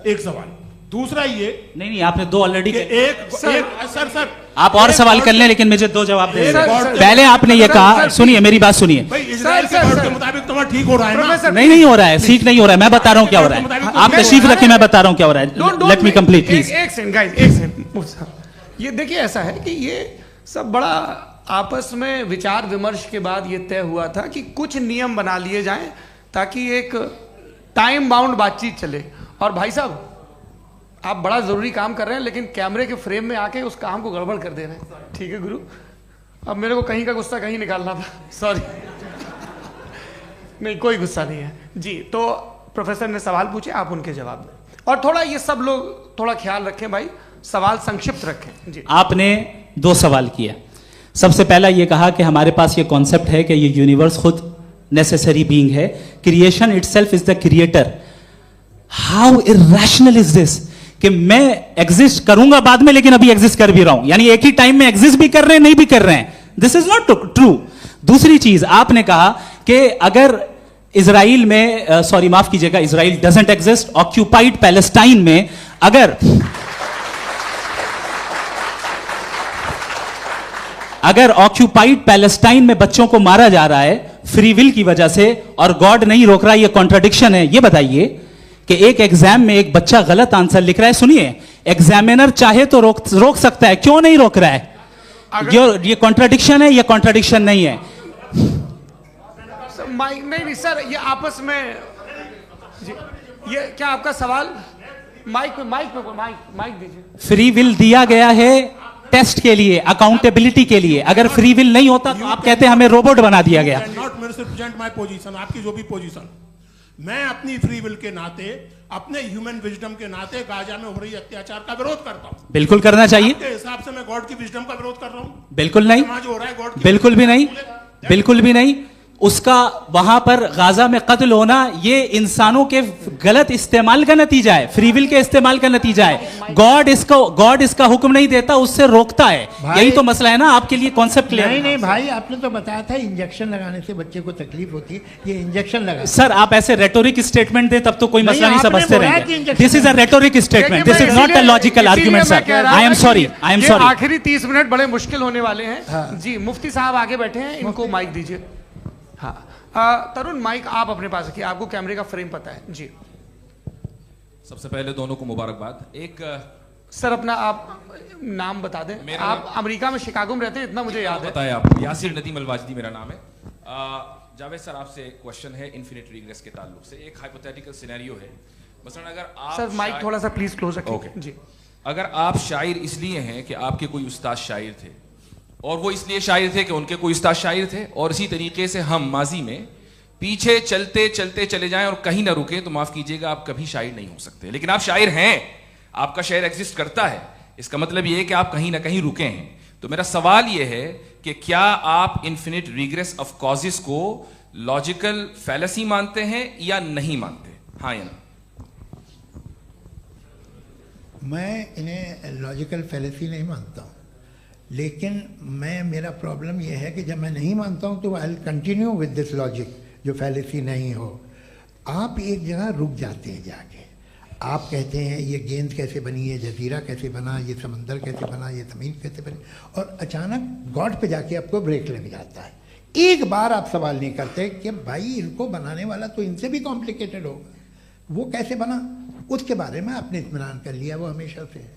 एक सवाल। दूसरा ये नहीं, आपने 2 ऑलरेडी। सर आप और सवाल कर लें, लेकिन मुझे 2 जवाब दे। पहले आपने ये कहा, सुनिए मेरी बात सुनिए। इजराइल के गॉड के मुताबिक तुम्हारा ठीक हो रहा है ना? नहीं हो रहा है, ठीक नहीं हो रहा है। मैं बता रहा हूँ क्या हो रहा है, आप तशरीफ रखिए, मैं बता रहा हूँ क्या हो रहा है। Late me complete please. एक सेकंड गाइस, एक सेकंड। ये देखिए, ऐसा है कि ये सब बड़ा आपस में विचार विमर्श के बाद ये तय हुआ था कि कुछ नियम बना लिए जाएं ताकि एक टाइम बाउंड बातचीत चले। और भाई साहब, आप बड़ा जरूरी काम कर रहे हैं लेकिन कैमरे के फ्रेम में आके उस काम को गड़बड़ कर दे रहे हैं। ठीक है गुरु, अब मेरे को कहीं का गुस्सा कहीं निकालना था, सॉरी। नहीं, कोई गुस्सा नहीं है जी। तो प्रोफेसर ने सवाल पूछे, आप उनके जवाब दें, और थोड़ा ये सब लोग थोड़ा ख्याल रखें भाई, सवाल संक्षिप्त रखें जी। आपने 2 सवाल किया। सबसे पहला ये कहा कि हमारे पास ये कॉन्सेप्ट है कि ये यूनिवर्स खुद नेसेसरी बीइंग है, creation itself is the creator. How irrational is this कि मैं एग्जिस्ट करूंगा बाद में, लेकिन अभी एग्जिस्ट कर भी रहा हूं, यानी एक ही टाइम में एग्जिस्ट भी कर रहे हैं, नहीं भी कर रहे हैं। This is not true. दूसरी चीज आपने कहा कि अगर इजराइल में, सॉरी माफ कीजिएगा, Israel doesn't exist, occupied Palestine में अगर ऑक्यूपाइड पैलेस्टाइन में बच्चों को मारा जा रहा है फ्री विल की वजह से और गॉड नहीं रोक रहा, ये कॉन्ट्राडिक्शन है। ये बताइए कि एक एग्जाम में एक बच्चा गलत आंसर लिख रहा है, सुनिए, एग्जामिनर चाहे तो रोक सकता है, क्यों नहीं रोक रहा है? ये कॉन्ट्राडिक्शन है, ये कॉन्ट्राडिक्शन नहीं है। माइक नहीं सर, ये आपस में जी, ये क्या आपका सवाल? माइक दीजिए। फ्री विल दिया गया है टेस्ट के लिए, अकाउंटेबिलिटी के लिए। अगर फ्री विल नहीं होता तो आप कहते हैं हमें रोबोट बना दिया गया। नॉट मिसरिप्रेजेंट माय पोजीशन, आपकी जो भी पोजीशन, मैं अपनी फ्री विल के नाते, अपने ह्यूमन विजडम के नाते गाजा में हो रही अत्याचार का विरोध करता हूं। बिल्कुल करना चाहिए। आपके हिसाब से मैं गॉड की विजडम का विरोध कर रहा हूं? बिल्कुल नहीं, जो हो रहा है गॉड की, बिल्कुल भी नहीं, बिल्कुल भी नहीं। उसका वहां पर गाजा में कत्ल होना ये इंसानों के गलत इस्तेमाल का नतीजा है, फ्री विल के इस्तेमाल का नतीजा है। गॉड इसका हुक्म नहीं देता, उससे रोकता है। यही तो मसला है ना, आपके लिए कॉन्सेप्ट क्लियर है? नहीं भाई, आपने तो बताया था इंजेक्शन लगाने से बच्चे को तकलीफ होती है, ये इंजेक्शन लगा। सर आप ऐसे रेटोरिक स्टेटमेंट दें तब तो कोई मसला नहीं समझते रहेंगे। This is a rhetoric statement, this is not a logical argument sir. I am sorry, I am sorry. आखिरी 30 मिनट बड़े मुश्किल होने वाले हैं। जी मुफ्ती साहब आगे बैठे हैं, इनको माइक दीजिए। हाँ तरुण, माइक आप अपने पास रखिए, आपको कैमरे का फ्रेम पता है जी। सबसे पहले दोनों को मुबारकबाद। एक सर अपना आप नाम बता दें। आप अमेरिका में शिकागो में रहते हैं, इतना मुझे याद है। बताया आपको, यासिर नदीम अलवाजदी मेरा नाम है। जावेद सर आपसे क्वेश्चन है इन्फिनिट रिग्रेस के ताल्लुक से। एक हाइपोथेटिकल सिनेरियो है, मसलन अगर आप सर माइक थोड़ा सा प्लीज क्लोज रखिए जी। अगर आप शायर इसलिए हैं कि आपके कोई उस्ताद शायर थे, और वो इसलिए शायर थे कि उनके कोई उस्ताद शायर थे, और इसी तरीके से हम माजी में पीछे चलते चलते चले जाएं और कहीं ना रुके, तो माफ कीजिएगा आप कभी शायर नहीं हो सकते। लेकिन आप शायर हैं, आपका शायर एग्जिस्ट करता है, इसका मतलब ये है कि आप कहीं ना कहीं रुके हैं। तो मेरा सवाल ये है कि क्या आप इन्फिनिट रिग्रेस ऑफ कॉजेस को लॉजिकल फैलेसी मानते हैं या नहीं मानते? हाँ या ना? मैं इन्हें लॉजिकल फैलेसी नहीं मानता हूँ, लेकिन मेरा प्रॉब्लम यह है कि जब मैं नहीं मानता हूँ तो I will continue with this logic जो फैलेसी नहीं हो। आप एक जगह रुक जाते हैं जाके, आप कहते हैं ये गेंद कैसे बनी, ये जजीरा कैसे बना, ये समंदर कैसे बना, ये ज़मीन कैसे बनी, और अचानक गॉड पे जाके आपको ब्रेक लग जाता है। एक बार आप सवाल नहीं करते कि भाई इनको बनाने वाला तो इनसे भी कॉम्प्लिकेटेड होगा, वो कैसे बना, उसके बारे में आपने इत्मीनान कर लिया, वो हमेशा से है।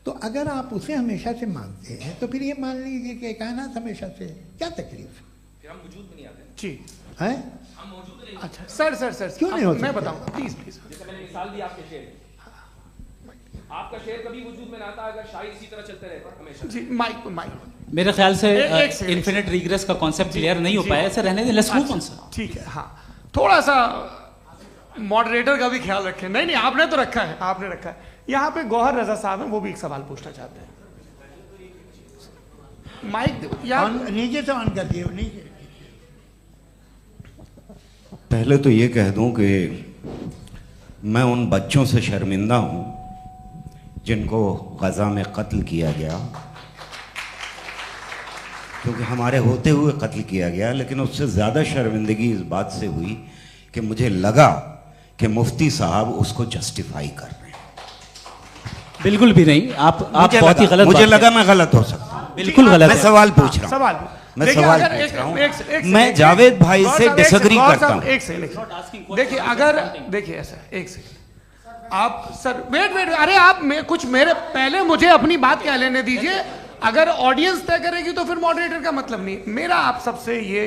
तो अगर आप उसे हमेशा से मानते हैं तो फिर ये मान लीजिए कि कायनात हमेशा से है, क्या तकलीफ? हम वजूद में नहीं आते जी है? हम मौजूद नहीं। अच्छा सर क्यों नहीं हो सकते? मैं बताऊंगा प्लीज। जैसे मैंने मिसाल दी आपके शेर, आपका शेर कभी वजूद में ना आता अगर शायर इसी तरह चलते रहते हमेशा। जी माइक मेरे ख्याल से एक सेकंड। इन्फिनिट रिग्रेस का कॉन्सेप्ट क्लियर नहीं हो पाया, ऐसे रहने दें, लेट्स मूव ऑन सर। ठीक है। हाँ थोड़ा सा मॉडरेटर का भी ख्याल रखें। नहीं आपने तो रखा है, आपने रखा है। यहाँ पे गौहर रजा साहब हैं, वो भी एक सवाल पूछना चाहते हैं। माइक नीचे से ऑन कर दिए नीचे। पहले तो ये कह दूं कि मैं उन बच्चों से शर्मिंदा हूं जिनको गजा में कत्ल किया गया, क्योंकि हमारे होते हुए कत्ल किया गया। लेकिन उससे ज़्यादा शर्मिंदगी इस बात से हुई कि मुझे लगा कि मुफ्ती साहब उसको जस्टिफाई कर रहे हैं। बिल्कुल भी नहीं, आप बहुत ही गलत। मुझे लगा मैं गलत हो सकता हूं, बिल्कुल गलत। मैं सवाल पूछ रहा हूं, सवाल मैं सवाल पूछ रहा हूं। मैं जावेद भाई से डिसएग्री करता हूं। एक सेकंड देखिए, अगर देखिए ऐसा एक सेकंड आप सर वेट अरे आप कुछ मेरे पहले मुझे अपनी बात कह लेने दीजिए। अगर ऑडियंस तय करेगी तो फिर मॉडरेटर का मतलब नहीं। मेरा आप सबसे ये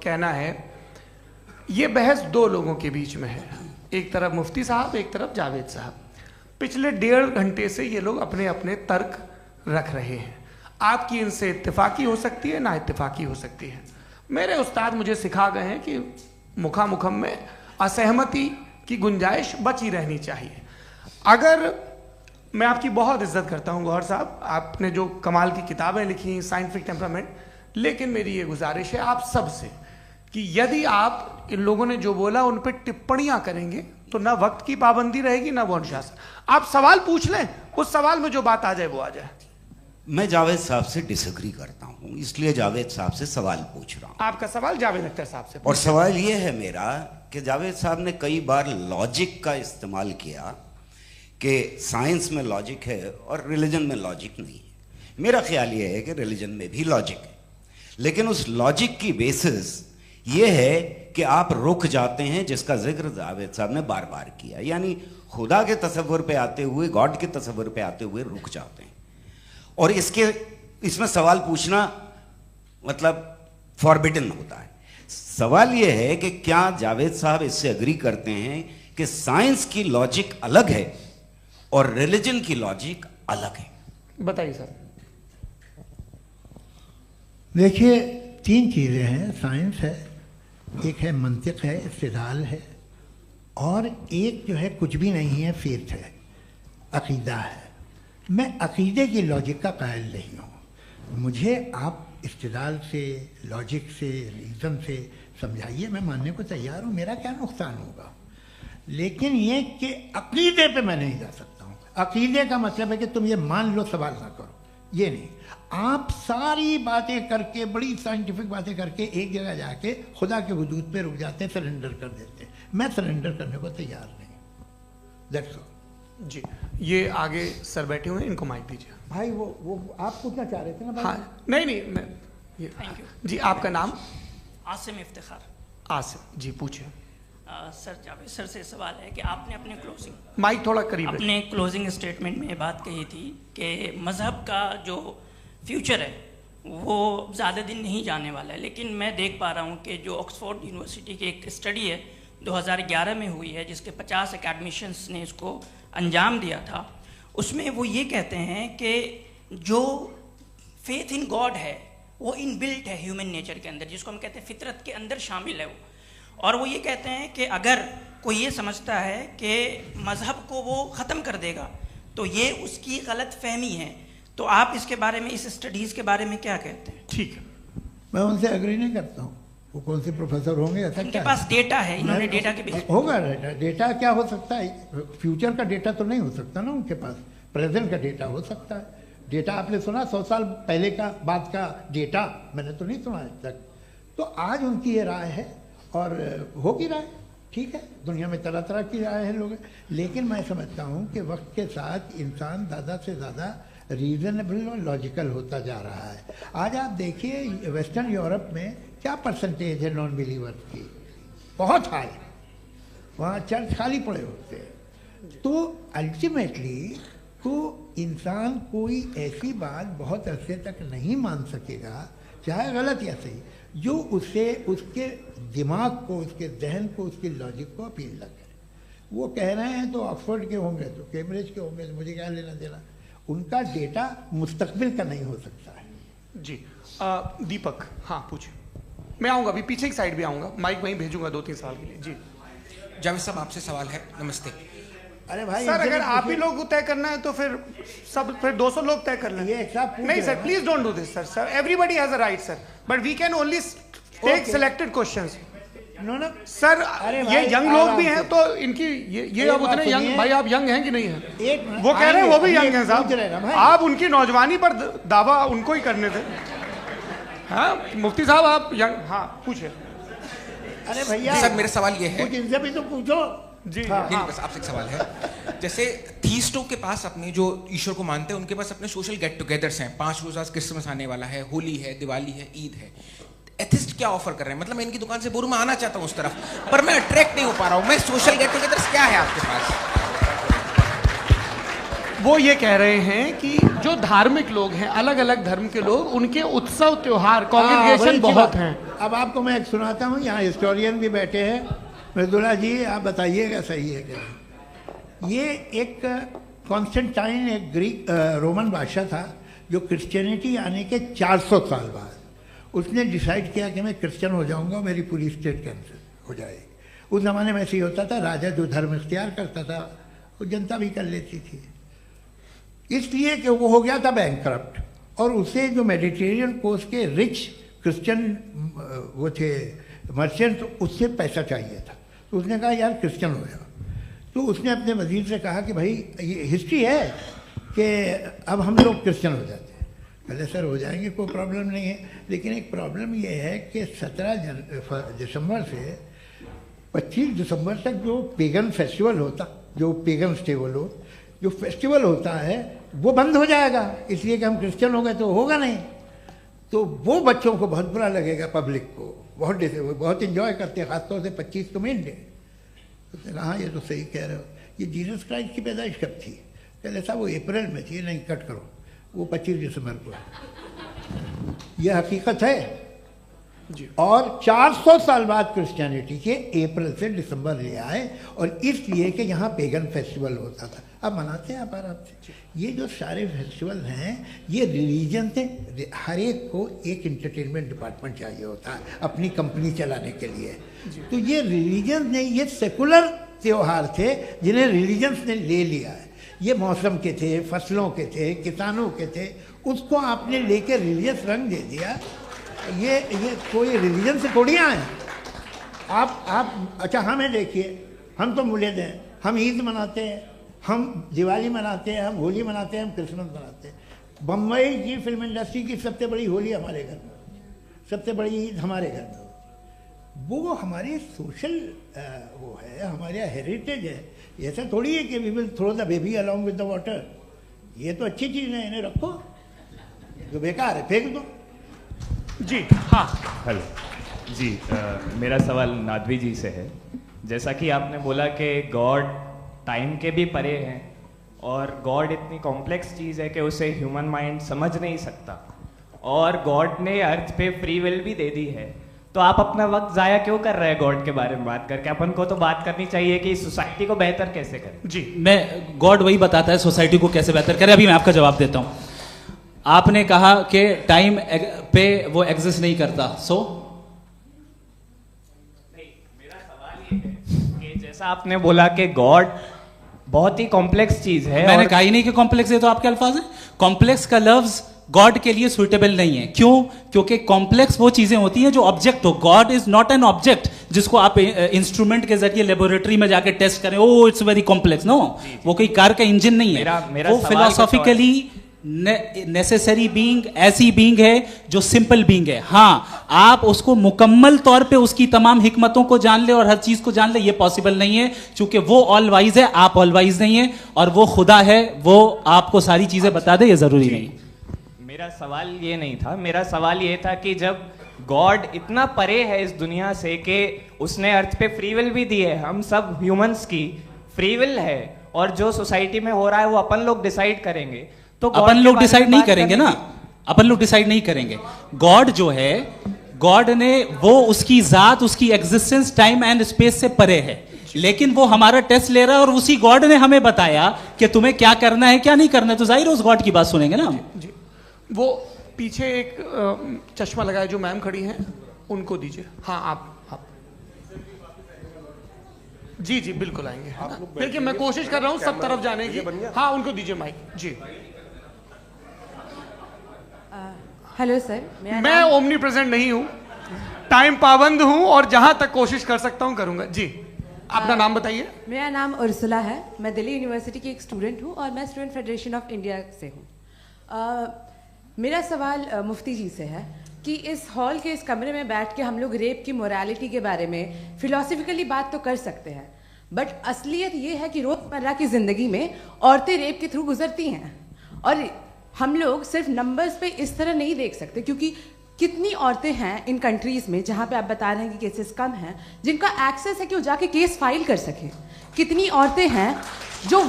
कहना है, ये बहस दो लोगों के बीच में है, एक तरफ मुफ्ती साहब, एक तरफ जावेद साहब। पिछले 1.5 घंटे से ये लोग अपने अपने तर्क रख रहे हैं। आपकी इनसे इत्तेफाकी हो सकती है, ना इत्तेफाकी हो सकती है। मेरे उस्ताद मुझे सिखा गए हैं कि मुखामुखम में असहमति की गुंजाइश बची रहनी चाहिए। अगर मैं आपकी बहुत इज्जत करता हूं गौहर साहब, आपने जो कमाल की किताबें लिखी, साइंटिफिक टेम्परामेंट, लेकिन मेरी ये गुजारिश है आप सबसे कि यदि आप इन लोगों ने जो बोला उन पर टिप्पणियां करेंगे तो ना वक्त की पाबंदी रहेगी, ना वो अनुशासन। आप सवाल पूछ लें, उस सवाल में जो बात आ जाए वो आ जाए। मैं जावेद साहब से डिसएग्री करता हूं, इसलिए जावेद साहब से सवाल पूछ रहा हूं। आपका सवाल जावेद अख्तर साहब से। और सवाल यह है मेरा कि जावेद साहब ने कई बार लॉजिक का इस्तेमाल किया कि साइंस में लॉजिक है और रिलीजन में लॉजिक नहीं है। मेरा ख्याल यह है कि रिलीजन में भी लॉजिक है, लेकिन उस लॉजिक की बेसिस ये है कि आप रुक जाते हैं, जिसका जिक्र जावेद साहब ने बार बार किया, यानी खुदा के तसव्वुर पे आते हुए, गॉड के तसव्वुर पे आते हुए रुक जाते हैं। और इसमें सवाल पूछना मतलब फॉरबिडन होता है। सवाल यह है कि क्या जावेद साहब इससे एग्री करते हैं कि साइंस की लॉजिक अलग है और रिलीजन की लॉजिक अलग है? बताइए सर। देखिए, तीन चीज़ें हैं। साइंस है, एक है मंतिक है, इस्तिदलाल है, और एक जो है कुछ भी नहीं है, फेथ है, अकीदा है। मैं अकीदे की लॉजिक का कायल नहीं हूँ। मुझे आप इस्तिदलाल से, लॉजिक से, रीज़न से समझाइए, मैं मानने को तैयार हूँ, मेरा क्या नुकसान होगा। लेकिन ये कि अकीदे पे मैं नहीं जा सकता हूँ। अकीदे का मतलब है कि तुम ये मान लो, सवाल ना करो, ये नहीं। आप सारी बातें करके, बड़ी साइंटिफिक बातें करके एक जगह जाके खुदा के हुदूद पे रुक जाते हैं, सरेंडर कर देते हैं। मैं सरेंडर करने को तैयार नहीं। That's all. जी, ये आगे सर बैठे हुए हैं, इनको माइक दीजिए। भाई वो आप पूछना चाह रहे थे ना भाई? हाँ, नहीं मैं ये, थैंक यू जी। आपका नाम? आसिम इफ्तिखार। आसिम जी, पूछिए। सर, जावेद सर से सवाल है कि आपने अपने माइक थोड़ा करीब है। अपने क्लोजिंग स्टेटमेंट में ये बात कही थी कि मज़हब का जो फ्यूचर है वो ज़्यादा दिन नहीं जाने वाला है, लेकिन मैं देख पा रहा हूँ कि जो ऑक्सफोर्ड यूनिवर्सिटी की एक स्टडी है 2011 में हुई है, जिसके 50 एकेडमिशियंस ने इसको अंजाम दिया था, उसमें वो ये कहते हैं कि जो फेथ इन गॉड है वो इनबिल्ट है ह्यूमन नेचर के अंदर, जिसको हम कहते हैं फितरत के अंदर शामिल है वो। और वो ये कहते हैं कि अगर कोई ये समझता है कि मज़हब को वो ख़त्म कर देगा तो ये उसकी गलत फहमी है। तो आप इसके बारे में, इस स्टडीज़ के बारे में क्या कहते हैं? ठीक है, मैं उनसे एग्री नहीं करता हूँ। वो कौन से प्रोफेसर होंगे? ऐसा उनके क्या पास डेटा है, इन्होंने डेटा के बेस होगा। डेटा क्या हो सकता है? फ्यूचर का डेटा तो नहीं हो सकता ना उनके पास, प्रेजेंट का डेटा हो सकता है। डेटा आपने सुना 100 साल पहले का बाद का डेटा? मैंने तो नहीं सुना आज तक। तो आज उनकी ये राय है और होगी राय, ठीक है। दुनिया में तरह तरह की राय है लोग, लेकिन मैं समझता हूँ कि वक्त के साथ इंसान ज़्यादा से ज़्यादा रीजनेबल और लॉजिकल होता जा रहा है। आज आप देखिए वेस्टर्न यूरोप में क्या परसेंटेज है नॉन बिलीवर्स की, बहुत हाई। वहाँ चर्च खाली पड़े होते हैं। तो अल्टीमेटली तो इंसान कोई ऐसी बात बहुत अरसे तक नहीं मान सकेगा, चाहे गलत या सही, जो उसे, उसके दिमाग को, उसके जहन को, उसकी लॉजिक को अपील न करे। वो कह रहे हैं तो ऑक्सफोर्ड के होंगे, तो कैम्ब्रिज के होंगे, तो मुझे क्या लेना देना। उनका डेटा मुस्तकबिल का नहीं हो सकता है। जी। दीपक, हाँ पूछिए। मैं आऊँगा, अभी पीछे की साइड भी आऊँगा, माइक वहीं भेजूंगा 2-3 साल के लिए। जी जावेद साहब, आपसे सवाल है। नमस्ते। अरे भाई सर, अगर आप ही लोग तय करना है तो फिर 200 लोग तय कर लें। ये एक साथ नहीं sir, please don't do this sir. Everybody has a right sir, but we can only take selected questions. No sir, ये यंग लोग भी हैं, से। तो इनकी ये अब उतने यंग, भाई आप यंग हैं कि नहीं हैं? एक वो कह रहे हैं वो भी यंग हैं पूछ रहे ना साहब, भाई। आप उनकी नौजवानी पर दावा उनको ही करने थे। हाँ मुफ्ती साहब, आप यंग, हाँ पूछे। अरे भैया सर, मेरा सवाल ये है, कुछ इनसे भी तो पूछो जी। नहीं, बस आपसे एक सवाल है। जैसे थीस्टों के पास, अपने जो ईश्वर को मानते हैं, उनके पास अपने सोशल गेट टुगेदर्स हैं। 5 रोज़ आज क्रिसमस आने वाला है, होली है, दिवाली है, ईद है। एथिस्ट क्या ऑफर कर रहे हैं? मतलब मैं इनकी दुकान से बोलूं, मैं आना चाहता हूं उस तरफ, पर मैं अट्रैक्ट नहीं हो पा रहा हूं। मैं सोशल गेट टुगेदर्स क्या है आपके पास? वो ये कह रहे हैं कि जो धार्मिक लोग हैं, अलग अलग धर्म के लोग, उनके उत्सव त्योहार, कॉन्ग्रेगेशन बहुत हैं। अब आपको मैं एक सुनाता हूँ, यहाँ हिस्टोरियन भी बैठे हैं। मृदुला जी, आप बताइएगा सही है क्या? ये एक कॉन्स्टेंटाइन, एक ग्रीक रोमन बादशाह था, जो क्रिश्चियनिटी आने के 400 साल बाद उसने डिसाइड किया कि मैं क्रिश्चियन हो जाऊंगा, मेरी पूरी स्टेट कैंसिल हो जाएगी। उस ज़माने में ऐसे ही होता था, राजा जो धर्म इख्तियार करता था वो जनता भी कर लेती थी, इसलिए कि वो हो गया था बैंकरप्ट। और उसे जो मेडिटेरियन कोस्ट के रिच क्रिश्चियन वो थे मर्चेंट, उससे पैसा चाहिए था। तो उसने कहा यार क्रिश्चियन हो जाओ। तो उसने अपने वजीर से कहा कि भाई ये हिस्ट्री है कि अब हम लोग क्रिश्चियन हो जाते हैं। पहले सर हो जाएंगे, कोई प्रॉब्लम नहीं है, लेकिन एक प्रॉब्लम ये है कि 17 दिसंबर से 25 दिसंबर तक जो पेगन फेस्टिवल होता, जो पेगन स्टेवल जो फेस्टिवल होता है वो बंद हो जाएगा, इसलिए कि हम क्रिश्चियन हो गए तो होगा नहीं। तो वो बच्चों को बहुत बुरा लगेगा, पब्लिक को बहुत इंजॉय करते हैं, खासतौर से 25 को मेन डे। तो कहना हाँ ये तो सही कह रहे हो, ये जीसस क्राइस्ट की पैदाइश कब थी? कहते साहब वो अप्रैल में थी। नहीं, कट करो, वो 25 दिसंबर को है। ये हकीकत है जी। और 400 साल बाद क्रिश्चियनिटी के अप्रैल से दिसंबर ले आए, और इसलिए कि यहाँ पेगन फेस्टिवल होता था। अब मनाते हैं आप आराम से। ये जो सारे फेस्टिवल हैं ये रिलीजन से, हर एक को एक इंटरटेनमेंट डिपार्टमेंट चाहिए होता है अपनी कंपनी चलाने के लिए। तो ये रिलीजन ने, ये सेकुलर त्योहार थे जिन्हें रिलीजन्स ने ले लिया है। ये मौसम के थे, फसलों के थे, किसानों के थे, उसको आपने लेके रिलीजियस रंग दे दिया। ये कोई रिलीजन से थोड़ी आए आप। अच्छा हमें देखिए, हम तो मुल्द हैं, हम ईद मनाते हैं, हम दिवाली मनाते हैं, हम होली मनाते हैं, हम क्रिसमस मनाते हैं। बम्बई की फिल्म इंडस्ट्री की सबसे बड़ी होली हमारे घर में, सबसे बड़ी ईद हमारे घर में। वो हमारी सोशल वो है, हमारा हेरिटेज है। ऐसा थोड़ी है कि we will throw the baby along with the water. ये तो अच्छी चीज़ है, इन्हें रखो, जो बेकार है फेंक दो। जी हाँ, हेलो जी, मेरा सवाल नादवी जी से है। जैसा कि आपने बोला कि गॉड टाइम के भी परे हैं, और गॉड इतनी कॉम्प्लेक्स चीज़ है कि उसे ह्यूमन माइंड समझ नहीं सकता, और गॉड ने अर्थ पे फ्री विल भी दे दी है। तो आप अपना वक्त ज़ाया क्यों कर रहे हैं गॉड के बारे में बात करके? अपन को तो बात करनी चाहिए कि सोसाइटी को बेहतर कैसे करें। जी, मैं गॉड वही बताता है सोसाइटी को कैसे बेहतर करें। अभी मैं आपका जवाब देता हूँ। आपने कहा कि टाइम पे वो एग्जिस्ट नहीं करता, सो मेरा सवाल ये है कि जैसा आपने बोला कि गॉड बहुत ही कॉम्प्लेक्स चीज है। मैंने कहा ही नहीं कि कॉम्प्लेक्स है, तो आपके अल्फाज हैं। कॉम्प्लेक्स का लफ्ज गॉड के लिए सुइटेबल नहीं है। क्यों? क्योंकि कॉम्प्लेक्स वो चीजें होती हैं जो ऑब्जेक्ट हो। God is not an object जिसको आप इंस्ट्रूमेंट के जरिए लेबोरेटरी में जाके टेस्ट करें, oh it's very complex. No, वो कोई कार का इंजन नहीं है। वो फिलोसॉफिकली नेसेसरी बीइंग ऐसी बीइंग है जो सिंपल बीइंग है। हाँ, आप उसको मुकम्मल तौर पे उसकी तमाम हिकमतों को जान ले और हर चीज को जान ले, ये पॉसिबल नहीं है, क्योंकि वो ऑल वाइज है, आप ऑल वाइज नहीं है, और वो खुदा है, वो आपको सारी चीजें बता दे, ये जरूरी नहीं। मेरा सवाल ये नहीं था, मेरा सवाल ये था कि जब गॉड इतना परे है इस दुनिया से कि उसने अर्थ पे फ्री विल भी दी है, हम सब ह्यूमंस की फ्री विल है, और जो सोसाइटी में हो रहा है वो अपन लोग डिसाइड करेंगे। तो अपन लोग डिसाइड नहीं करेंगे ना, अपन लोग डिसाइड नहीं करेंगे। गॉड जो है, गॉड ने वो उसकी जात, उसकी एग्जिस्टेंस टाइम एंड स्पेस से परे है, लेकिन वो हमारा टेस्ट ले रहा है, और उसी गॉड ने हमें बताया कि तुम्हें क्या करना है क्या नहीं करना है। तो जाहिर है उस गॉड की बात सुनेंगे ना। जी, वो पीछे एक चश्मा लगाए जो मैम खड़ी हैं, उनको दीजिए। हाँ, आप जी जी बिल्कुल आएंगे। देखिए मैं कोशिश कर रहा हूँ सब तरफ जाने की। हाँ, उनको दीजिए माइक। जी, हेलो सर, मैं ओमनी प्रेजेंट नहीं हूँ, टाइम पाबंद हूँ, और जहां तक कोशिश कर सकता हूँ करूंगा। जी, अपना नाम बताइए। मेरा नाम उर्सुला है, मैं दिल्ली यूनिवर्सिटी की एक स्टूडेंट हूँ, और मैं स्टूडेंट फेडरेशन ऑफ इंडिया से हूँ। मेरा सवाल मुफ्ती जी से है कि इस हॉल के इस कमरे में बैठ के हम लोग रेप की मोरालिटी के बारे में फिलोसफिकली बात तो कर सकते हैं, बट असलियत ये है कि रोजमर्रा की जिंदगी में औरतें रेप के थ्रू गुजरती हैं, और हम लोग सिर्फ नंबर्स पे इस तरह नहीं देख सकते, क्योंकि कितनी औरतें हैं इन कंट्रीज में जहाँ पे आप बता रहे हैं कि केसेस कम हैं, जिनका एक्सेस है कि वो जाके केस फाइल कर सकें। कितनी औरतें हैं जो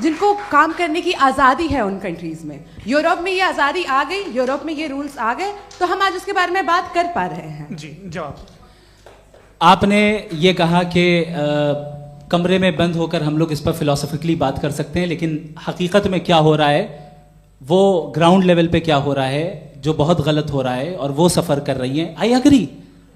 जिनको काम करने की आज़ादी है उन कंट्रीज में। यूरोप में ये आज़ादी आ गई, यूरोप में ये रूल्स आ गए, तो हम आज उसके बारे में बात कर पा रहे हैं। जी, जवाब। आपने ये कहा कि कमरे में बंद होकर हम लोग इस पर फिलोसफिकली बात कर सकते हैं, लेकिन हकीकत में क्या हो रहा है, वो ग्राउंड लेवल पे क्या हो रहा है, जो बहुत गलत हो रहा है, और वो सफ़र कर रही हैं। आई एग्री,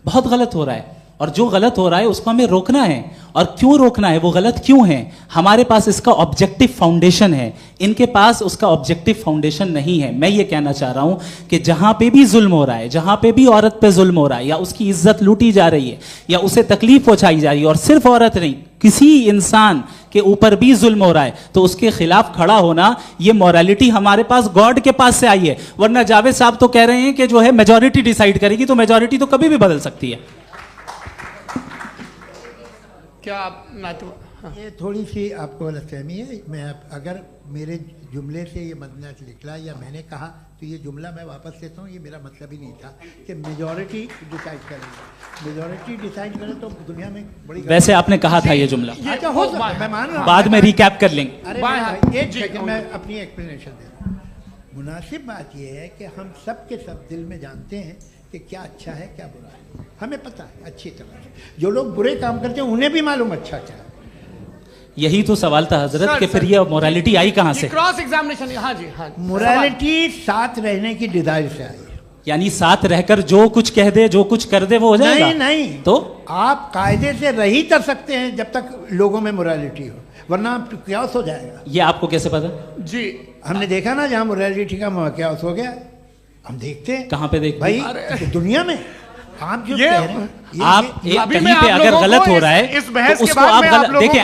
बहुत गलत हो रहा है, और जो गलत हो रहा है उसको हमें रोकना है। और क्यों रोकना है, वो गलत क्यों है? हमारे पास इसका ऑब्जेक्टिव फाउंडेशन है, इनके पास उसका ऑब्जेक्टिव फाउंडेशन नहीं है। मैं ये कहना चाह रहा हूं कि जहां पे भी जुल्म हो रहा है, जहां पे भी औरत पे जुल्म हो रहा है, या उसकी इज्जत लूटी जा रही है, या उसे तकलीफ पहुंचाई जा रही है, और सिर्फ औरत नहीं, किसी इंसान के ऊपर भी जुल्म हो रहा है, तो उसके खिलाफ खड़ा होना, ये मॉरलिटी हमारे पास गॉड के पास से आई है। वरना जावेद साहब तो कह रहे हैं कि जो है मेजॉरिटी डिसाइड करेगी, तो मेजॉरिटी तो कभी भी बदल सकती है। क्या आप ये थोड़ी सी आपको गलतफहमी है। मैं अगर मेरे जुमले से ये मदनत निकला या मैंने कहा तो ये जुमला मैं वापस लेता हूँ, ये मेरा मतलब ही नहीं था कि मेजॉरिटी डिसाइड करेगी। मेजॉरिटी डिसाइड करे तो दुनिया में बड़ी वैसे आपने कहा था ये जुमला, अच्छा हो मैं मान रहा हूँ, बाद में रिकैप कर लेंगे। अरे एक सेकंड मैं अपनी एक्सप्लेनेशन दे रहा हूँ। मुनासिब बात यह है कि हम सब के सब दिल में जानते हैं कि क्या अच्छा है क्या बुरा है, हमें पता है अच्छी तरह से। जो लोग बुरे काम करते हैं उन्हें भी मालूम अच्छा क्या है। यही तो सवाल था हजरत कि फिर ये मोरालिटी आई कहाँ से? क्रॉस एग्जामिनेशन, हाँ जी हाँ। मोरालिटी साथ रहने की डिजायर से आई, यानी साथ रहकर जो कुछ कह दे जो कुछ कर दे वो हो जाएगा? नहीं नहीं, तो आप कायदे से रह ही कर सकते हैं जब तक लोगों में मोरालिटी हो, वरना क्यास हो जाएगा। ये आपको कैसे पता? जी हमने देखा ना, जहाँ मोरालिटी का क्यास हो गया, हम देखते हैं। कहाँ पे देखते भाई दुनिया में आप जो कह रहे हैं, आप कहीं पे अगर गलत हो रहा है तो उसको आप गलत देखिए।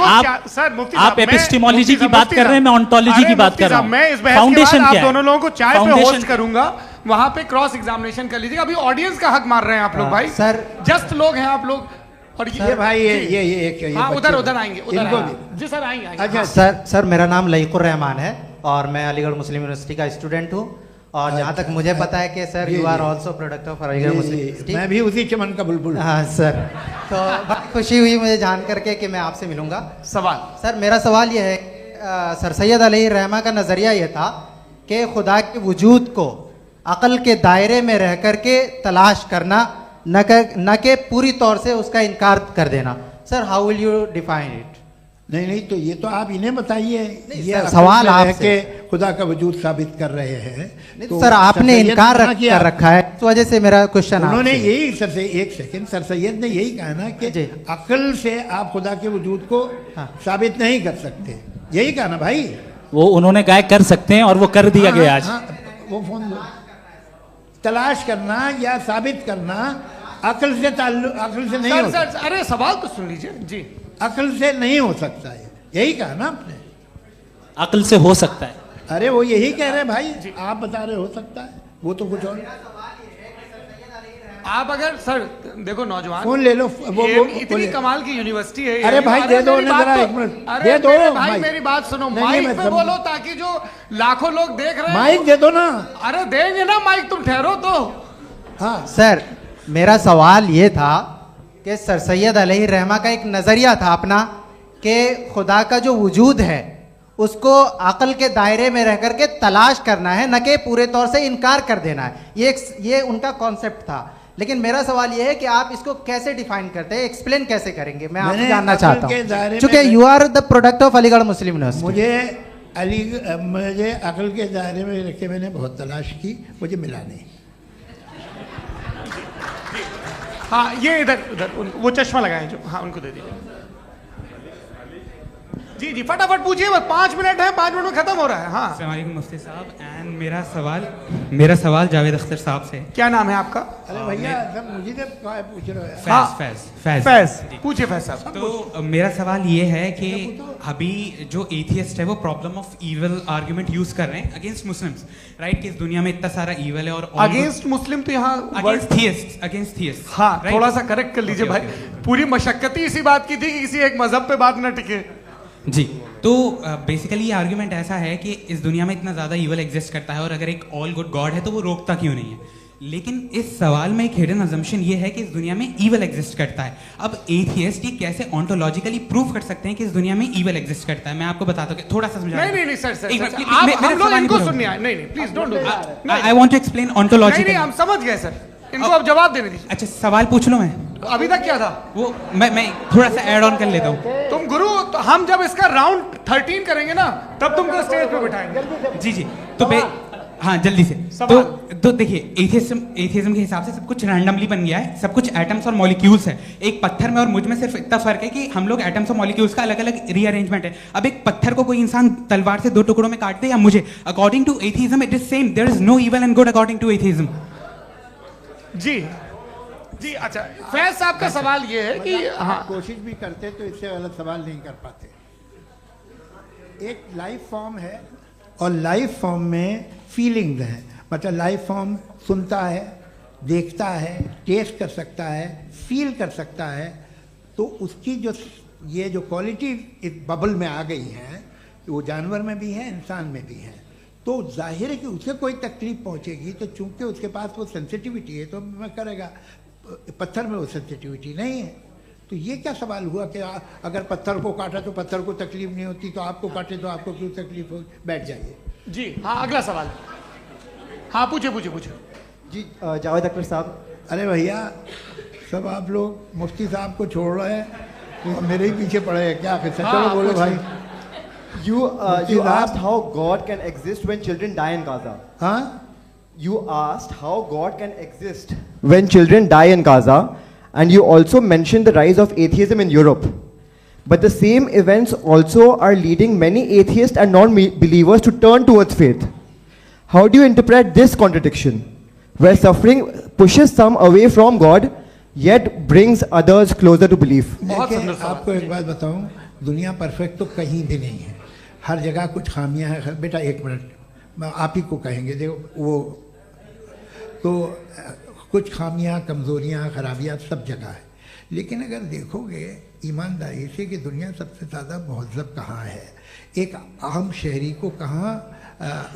आप एपिस्टेमोलॉजी की बात कर रहे हैं, मैं ऑन्टोलॉजी की बात कर रहा हूं। मैं इस बहस फाउंडेशन क्या है? आप दोनों लोगों को चाय पे होस्ट करूंगा, वहां पे क्रॉस एग्जामिनेशन कर लीजिएगा। अभी ऑडियंस का हक मार रहे हैं आप लोग भाई, सर जस्ट लोग हैं आप लोग। और ये भाई ये हाँ उधर आएंगे, जी सर आएंगे। अच्छा सर मेरा नाम लईकुर रहमान है और मैं अलीगढ़ मुस्लिम यूनिवर्सिटी का स्टूडेंट हूँ। और जहाँ तक मुझे पता है कि sir you are also product of Aligarh Muslim University. मैं भी उसी चमन का बुलबुल। हाँ सर, तो बहुत खुशी हुई मुझे जान करके कि मैं आपसे मिलूंगा। सवाल सर मेरा सवाल यह है, सर सैयद अलैहि रहमा का नज़रिया यह था कि खुदा के वजूद को अक़ल के दायरे में रह कर के तलाश करना, न कि पूरी तौर से उसका इनकार कर देना। Sir how will you define it? नहीं तो ये तो आप इन्हें बताइए। ये सवाल आपसे खुदा का वजूद साबित कर रहे हैं तो सर आपने इनकार कर रखा है, इस वजह से मेरा क्वेश्चन उन्होंने यही सर से एक सेकंड सर सैयद ने यही कहा ना कि अक्ल से आप खुदा के वजूद को साबित नहीं कर सकते, यही कहा ना भाई। वो उन्होंने कहा कर सकते हैं और वो कर दिया गया आज। वो फोन तलाश करना या साबित करना अक्ल से अक्ल से नहीं हो सकता। अरे सवाल तो सुन लीजिए जी। अक्ल से नहीं हो सकता है, यही कहा ना आपने। अक्ल से हो सकता है, अरे वो यही कह रहे हैं भाई, आप बता रहे हो सकता है, वो तो कुछ और। आप अगर सर देखो नौजवान फोन ले लो, वो इतनी कमाल की यूनिवर्सिटी है। अरे भाई दे दो ना जरा, एक मिनट दे दो भाई, मेरी बात सुनो, माइक पे बोलो ताकि जो लाखों लोग देख रहे हैं। माइक दे दो ना। अरे देंगे ना माइक, तुम ठहरो तो। हाँ सर मेरा सवाल ये था कि सर सैयद अलैहि रहमा का एक नज़रिया था अपना कि खुदा का जो वजूद है उसको अक़ल के दायरे में रह करके तलाश करना है, न कि पूरे तौर से इनकार कर देना है। ये उनका कॉन्सेप्ट था। लेकिन मेरा सवाल ये है कि आप इसको कैसे डिफाइन करते हैं, एक्सप्लेन कैसे करेंगे? मैं आपसे जानना चाहता हूँ, क्योंकि you are the product of Aligarh Muslim University. मुझे अक़ल के दायरे में रख के मैंने बहुत तलाश की, मुझे मिला नहीं। हाँ ये इधर वो चश्मा लगाए जो, हाँ उनको दे दीजिए। जी जी फटाफट पूछिए, बस 5 मिनट है, 5 मिनट में खत्म हो रहा है। हाँ अस्सलाम वालेकुम मुफ्ती साहब। एंड मेरा सवाल जावेद अख्तर साहब से। क्या नाम है आपका? अरे भैया सब मुझे पूछ रहे हो। फैज पूछिए फैज साहब। तो मेरा सवाल ये है कि अभी जो एथियस्ट है वो problem of evil argument use कर रहे हैं अगेंस्ट मुस्लिम्स, राइट? कि इस दुनिया में इतना सारा ईविल है और अगेंस्ट मुस्लिम तो यहाँ अगेंस्ट थियस्ट। हाँ थोड़ा सा करेक्ट कर लीजिए भाई, पूरी मशक्कत ही इसी बात की थी कि किसी एक मजहब पे बात न टिके। जी तो बेसिकली ये आर्ग्यूमेंट ऐसा है कि इस दुनिया में इतना ज़्यादा ईवल एग्जिस्ट करता है और अगर एक ऑल गुड गॉड है तो वो रोकता क्यों नहीं है? लेकिन इस सवाल में एक हिडन अजम्पशन ये है कि इस दुनिया में ईवल एग्जिस्ट करता है। अब एथियस्ट ये कैसे ऑन्टोलॉजिकली प्रूव कर सकते हैं कि इस दुनिया में ईवल एग्जिस्ट करता है? मैं आपको बताता हूँ, थोड़ा सा समझा। नहीं सर हम लोग इनको सुनिए। नहीं please don't do that. I want to explain ontologically. नहीं हम समझ गए सर, इनको अब जवाब देने दीजिए। अच्छा सवाल पूछ लो। मैं अभी तक क्या था वो मैं थोड़ा सा ऐड ऑन कर लेता हूँ। तुम गुरु, तो हम जब इसका राउंड 13 करेंगे ना तब तुमको स्टेज पे बिठाएंगे। जी तो हाँ जल्दी से। तो देखिए एथियज्म के हिसाब से सब कुछ रैंडमली बन गया है, सब कुछ एटम्स और मॉलिक्यूल्स है। एक पत्थर में और मुझ में सिर्फ इतना फर्क है कि हम लोग एटम्स और मॉलिक्यूल्स का अलग अलग रीअरेंजमेंट है। अब एक पत्थर को कोई इंसान तलवार से 2 टुकड़ों में काट दे या मुझे, according to atheism it is same. There is no evil and good according to atheism. जी अच्छा फैज साहब का सवाल ये है कि हाँ कोशिश भी करते तो इससे गलत सवाल नहीं कर पाते। एक लाइफ फॉर्म है और लाइफ फॉर्म में फीलिंग्स हैं, मतलब लाइफ फॉर्म सुनता है, देखता है, टेस्ट कर सकता है, फील कर सकता है, तो उसकी जो ये जो क्वालिटी इस बबल में आ गई हैं वो जानवर में भी है, इंसान में भी है, तो जाहिर है कि उसे कोई तकलीफ पहुंचेगी, तो चूंकि उसके पास वो सेंसिटिविटी है तो मैं करेगा, पत्थर में वो सेंसिटिविटी नहीं है। तो ये क्या सवाल हुआ कि अगर पत्थर को काटा तो पत्थर को तकलीफ नहीं होती, तो आपको काटे तो आपको क्यों तकलीफ हो? बैठ जाइए जी। हाँ, अगला सवाल। हाँ, पूछे पूछे पूछे जी। जावेद अख्तर साहब। अरे भैया, सब आप लोग मुफ्ती साहब को छोड़ रहे हैं, तो मेरे ही पीछे पड़े हैं क्या? फिर चलो बोलो भाई। You asked how God can exist when children die in Gaza. हाँ? You asked how God can exist when children die in Gaza, and you also mentioned the rise of atheism in Europe. But the same events also are leading many atheists and non-believers to turn towards faith. How do you interpret this contradiction, where suffering pushes some away from God, yet brings others closer to belief? आपको एक बात बताऊं, दुनिया perfect तो कहीं भी नहीं है, हर जगह कुछ खामियां हैं। बेटा एक मिनट, आप ही को कहेंगे, देखो वो तो कुछ खामियां, कमज़ोरियां, खराबियां सब जगह है। लेकिन अगर देखोगे ईमानदारी से कि दुनिया सबसे ज़्यादा महज़ब कहाँ है, एक आम शहरी को कहाँ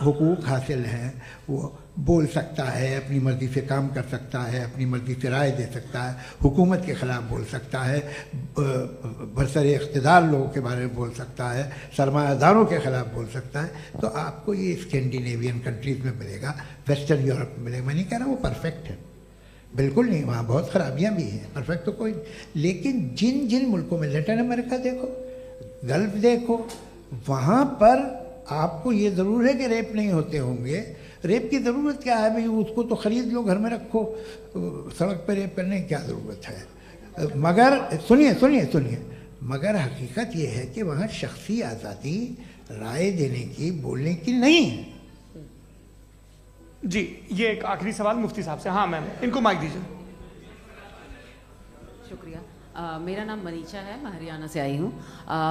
हुकूक हासिल हैं, वो बोल सकता है, अपनी मर्ज़ी से काम कर सकता है, अपनी मर्ज़ी से राय दे सकता है, हुकूमत के ख़िलाफ़ बोल सकता है, बरसरे इक़्तिदार लोगों के बारे में बोल सकता है, सरमायादारों के ख़िलाफ़ बोल सकता है। तो आपको ये स्कैंडिनेवियन कंट्रीज़ में मिलेगा, वेस्टर्न यूरोप में मिलेगा। मैं नहीं कह रहा वो परफेक्ट है, बिल्कुल नहीं, वहाँ बहुत ख़राबियाँ भी हैं, परफेक्ट तो कोई। लेकिन जिन जिन मुल्कों में, लैटिन अमेरिका देखो, गल्फ देखो, वहाँ पर आपको ये ज़रूर है कि रेप नहीं होते होंगे। रेप की ज़रूरत क्या है भाई? उसको तो ख़रीद लो, घर में रखो, सड़क पर रेप करने की क्या ज़रूरत है? मगर सुनिए सुनिए सुनिए, मगर हकीकत ये है कि वहाँ शख्सी आज़ादी राय देने की, बोलने की नहीं है। जी, ये एक आखिरी सवाल मुफ्ती साहब से। हाँ मैम, इनको माइक दीजिए। शुक्रिया। मेरा नाम मनीषा है, मैं हरियाणा से आई हूँ।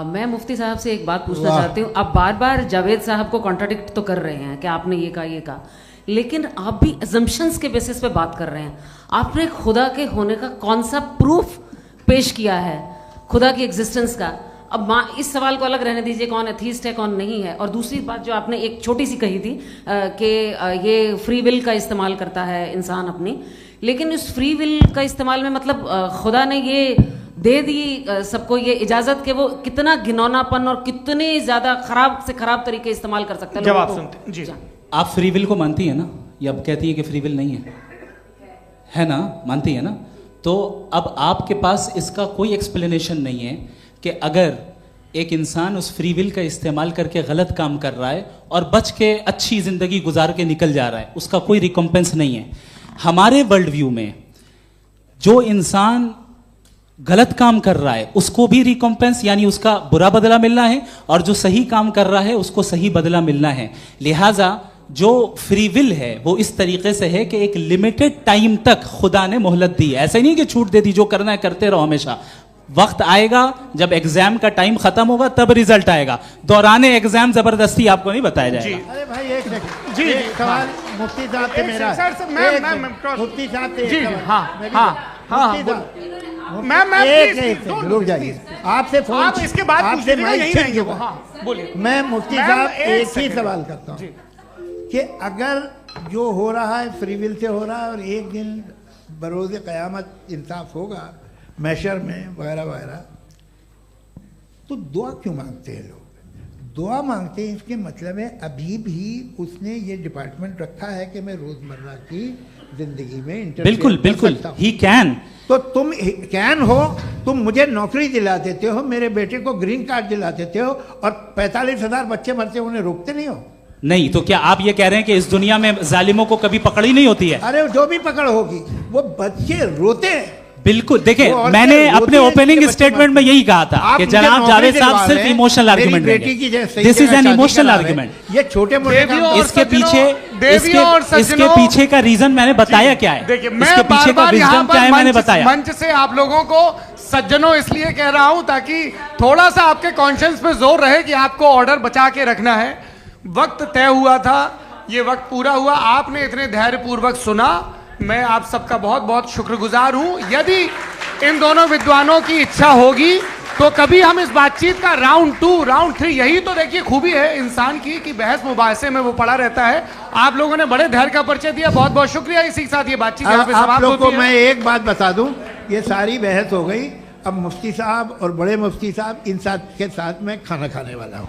मैं मुफ्ती साहब से एक बात पूछना चाहती हूँ। आप बार बार जावेद साहब को कॉन्ट्राडिक्ट तो कर रहे हैं कि आपने ये कहा, लेकिन आप भी अजम्पशंस के बेसिस पे बात कर रहे हैं। आपने खुदा के होने का कौन सा प्रूफ पेश किया है, खुदा की एग्जिस्टेंस का? अब इस सवाल को अलग रहने दीजिए, कौन एथीस्ट है कौन नहीं है। और दूसरी बात जो आपने एक छोटी सी कही थी कि ये फ्री विल का इस्तेमाल करता है इंसान अपनी, लेकिन इस फ्री विल का इस्तेमाल में मतलब खुदा ने ये दे दी सबको ये इजाज़त कि वो कितना घिनौनापन और कितने ज़्यादा ख़राब से ख़राब तरीके इस्तेमाल कर सकते हैं। जवाब सुनते जी। आप फ्री विल को मानती है ना, या अब कहती है कि फ्री विल नहीं है ना? मानती है ना? तो अब आपके पास इसका कोई एक्सप्लेनेशन नहीं है कि अगर एक इंसान उस फ्री विल का इस्तेमाल करके गलत काम कर रहा है और बच के अच्छी ज़िंदगी गुजार के निकल जा रहा है, उसका कोई रिकम्पेंस नहीं है। हमारे वर्ल्ड व्यू में जो इंसान गलत काम कर रहा है उसको भी रिकम्पेंस यानी उसका बुरा बदला मिलना है, और जो सही काम कर रहा है उसको सही बदला मिलना है। लिहाजा जो फ्री विल है वो इस तरीके से है कि एक लिमिटेड टाइम तक खुदा ने मोहलत दी है। ऐसा नहीं कि छूट दे दी, जो करना है करते रहो हमेशा। वक्त आएगा जब एग्जाम का टाइम खत्म होगा तब रिजल्ट आएगा, दौराने एग्जाम जबरदस्ती आपको नहीं बताया जाएगा। अरे भाई एक सेकंड जी, सवाल मुफ्ती साहब से मेरा, मुफ्ती साहब से जी। हाँ हाँ हाँ, मैम रुक जाइए, आपसे फोन, आप इसके बाद आपसे यही रहेंगे वो। हाँ बोलिए। मैं मुफ्ती साहब एक ही सवाल करता हूँ कि अगर जो हो रहा है फ्री विल से हो रहा है और एक दिन बरोज़ क़यामत इंसाफ होगा मैशर में वगैरह वगैरह, तो दुआ क्यों मांगते हैं लोग? दुआ मांगते हैं इसके मतलब है अभी भी उसने ये डिपार्टमेंट रखा है कि मैं रोज़मर्रा की ज़िंदगी में बिल्कुल बिल्कुल ही कैन। तो तुम कैन हो, तुम मुझे नौकरी दिला देते हो, मेरे बेटे को ग्रीन कार्ड दिला देते हो, और 45,000 बच्चे मरते हो, उन्हें रोकते नहीं हो। नहीं तो क्या आप ये कह रहे हैं कि इस दुनिया में जालिमों को कभी पकड़ ही नहीं होती है? अरे जो भी पकड़ होगी वो बच्चे रोते हैं। बिल्कुल, देखें मैंने अपने ओपनिंग स्टेटमेंट में यही कहा था कि जनाब जावेद साहब सिर्फ इमोशनल आर्गुमेंट देंगे। This is an emotional argument. ये छोटे मोटे इसके पीछे का रीजन मैंने बताया क्या है, इसके पीछे का विजडम क्या है मैंने बताया। मंच से आप लोगों को सज्जनों इसलिए कह रहा हूं ताकि थोड़ा सा आपके कॉन्शियंस पे जोर रहे कि आपको ऑर्डर बचा के रखना है। वक्त तय हुआ था, ये वक्त पूरा हुआ, आपने इतने धैर्यपूर्वक सुना, मैं आप सबका बहुत बहुत शुक्रगुजार हूं। यदि इन दोनों विद्वानों की इच्छा होगी तो कभी हम इस बातचीत का राउंड 2 राउंड 3, यही तो देखिए खूबी है इंसान की कि बहस मुबाहसे में वो पड़ा रहता है। आप लोगों ने बड़े धैर्य का परिचय दिया, बहुत बहुत शुक्रिया। इसी के साथ ये बातचीत यहाँ पे आप लोग को होती है। मैं एक बात बता दूं, ये सारी बहस हो गई, अब मुफ्ती साहब और बड़े मुफ्ती साहब इन साथ के साथ में खाना खाने वाला हूँ।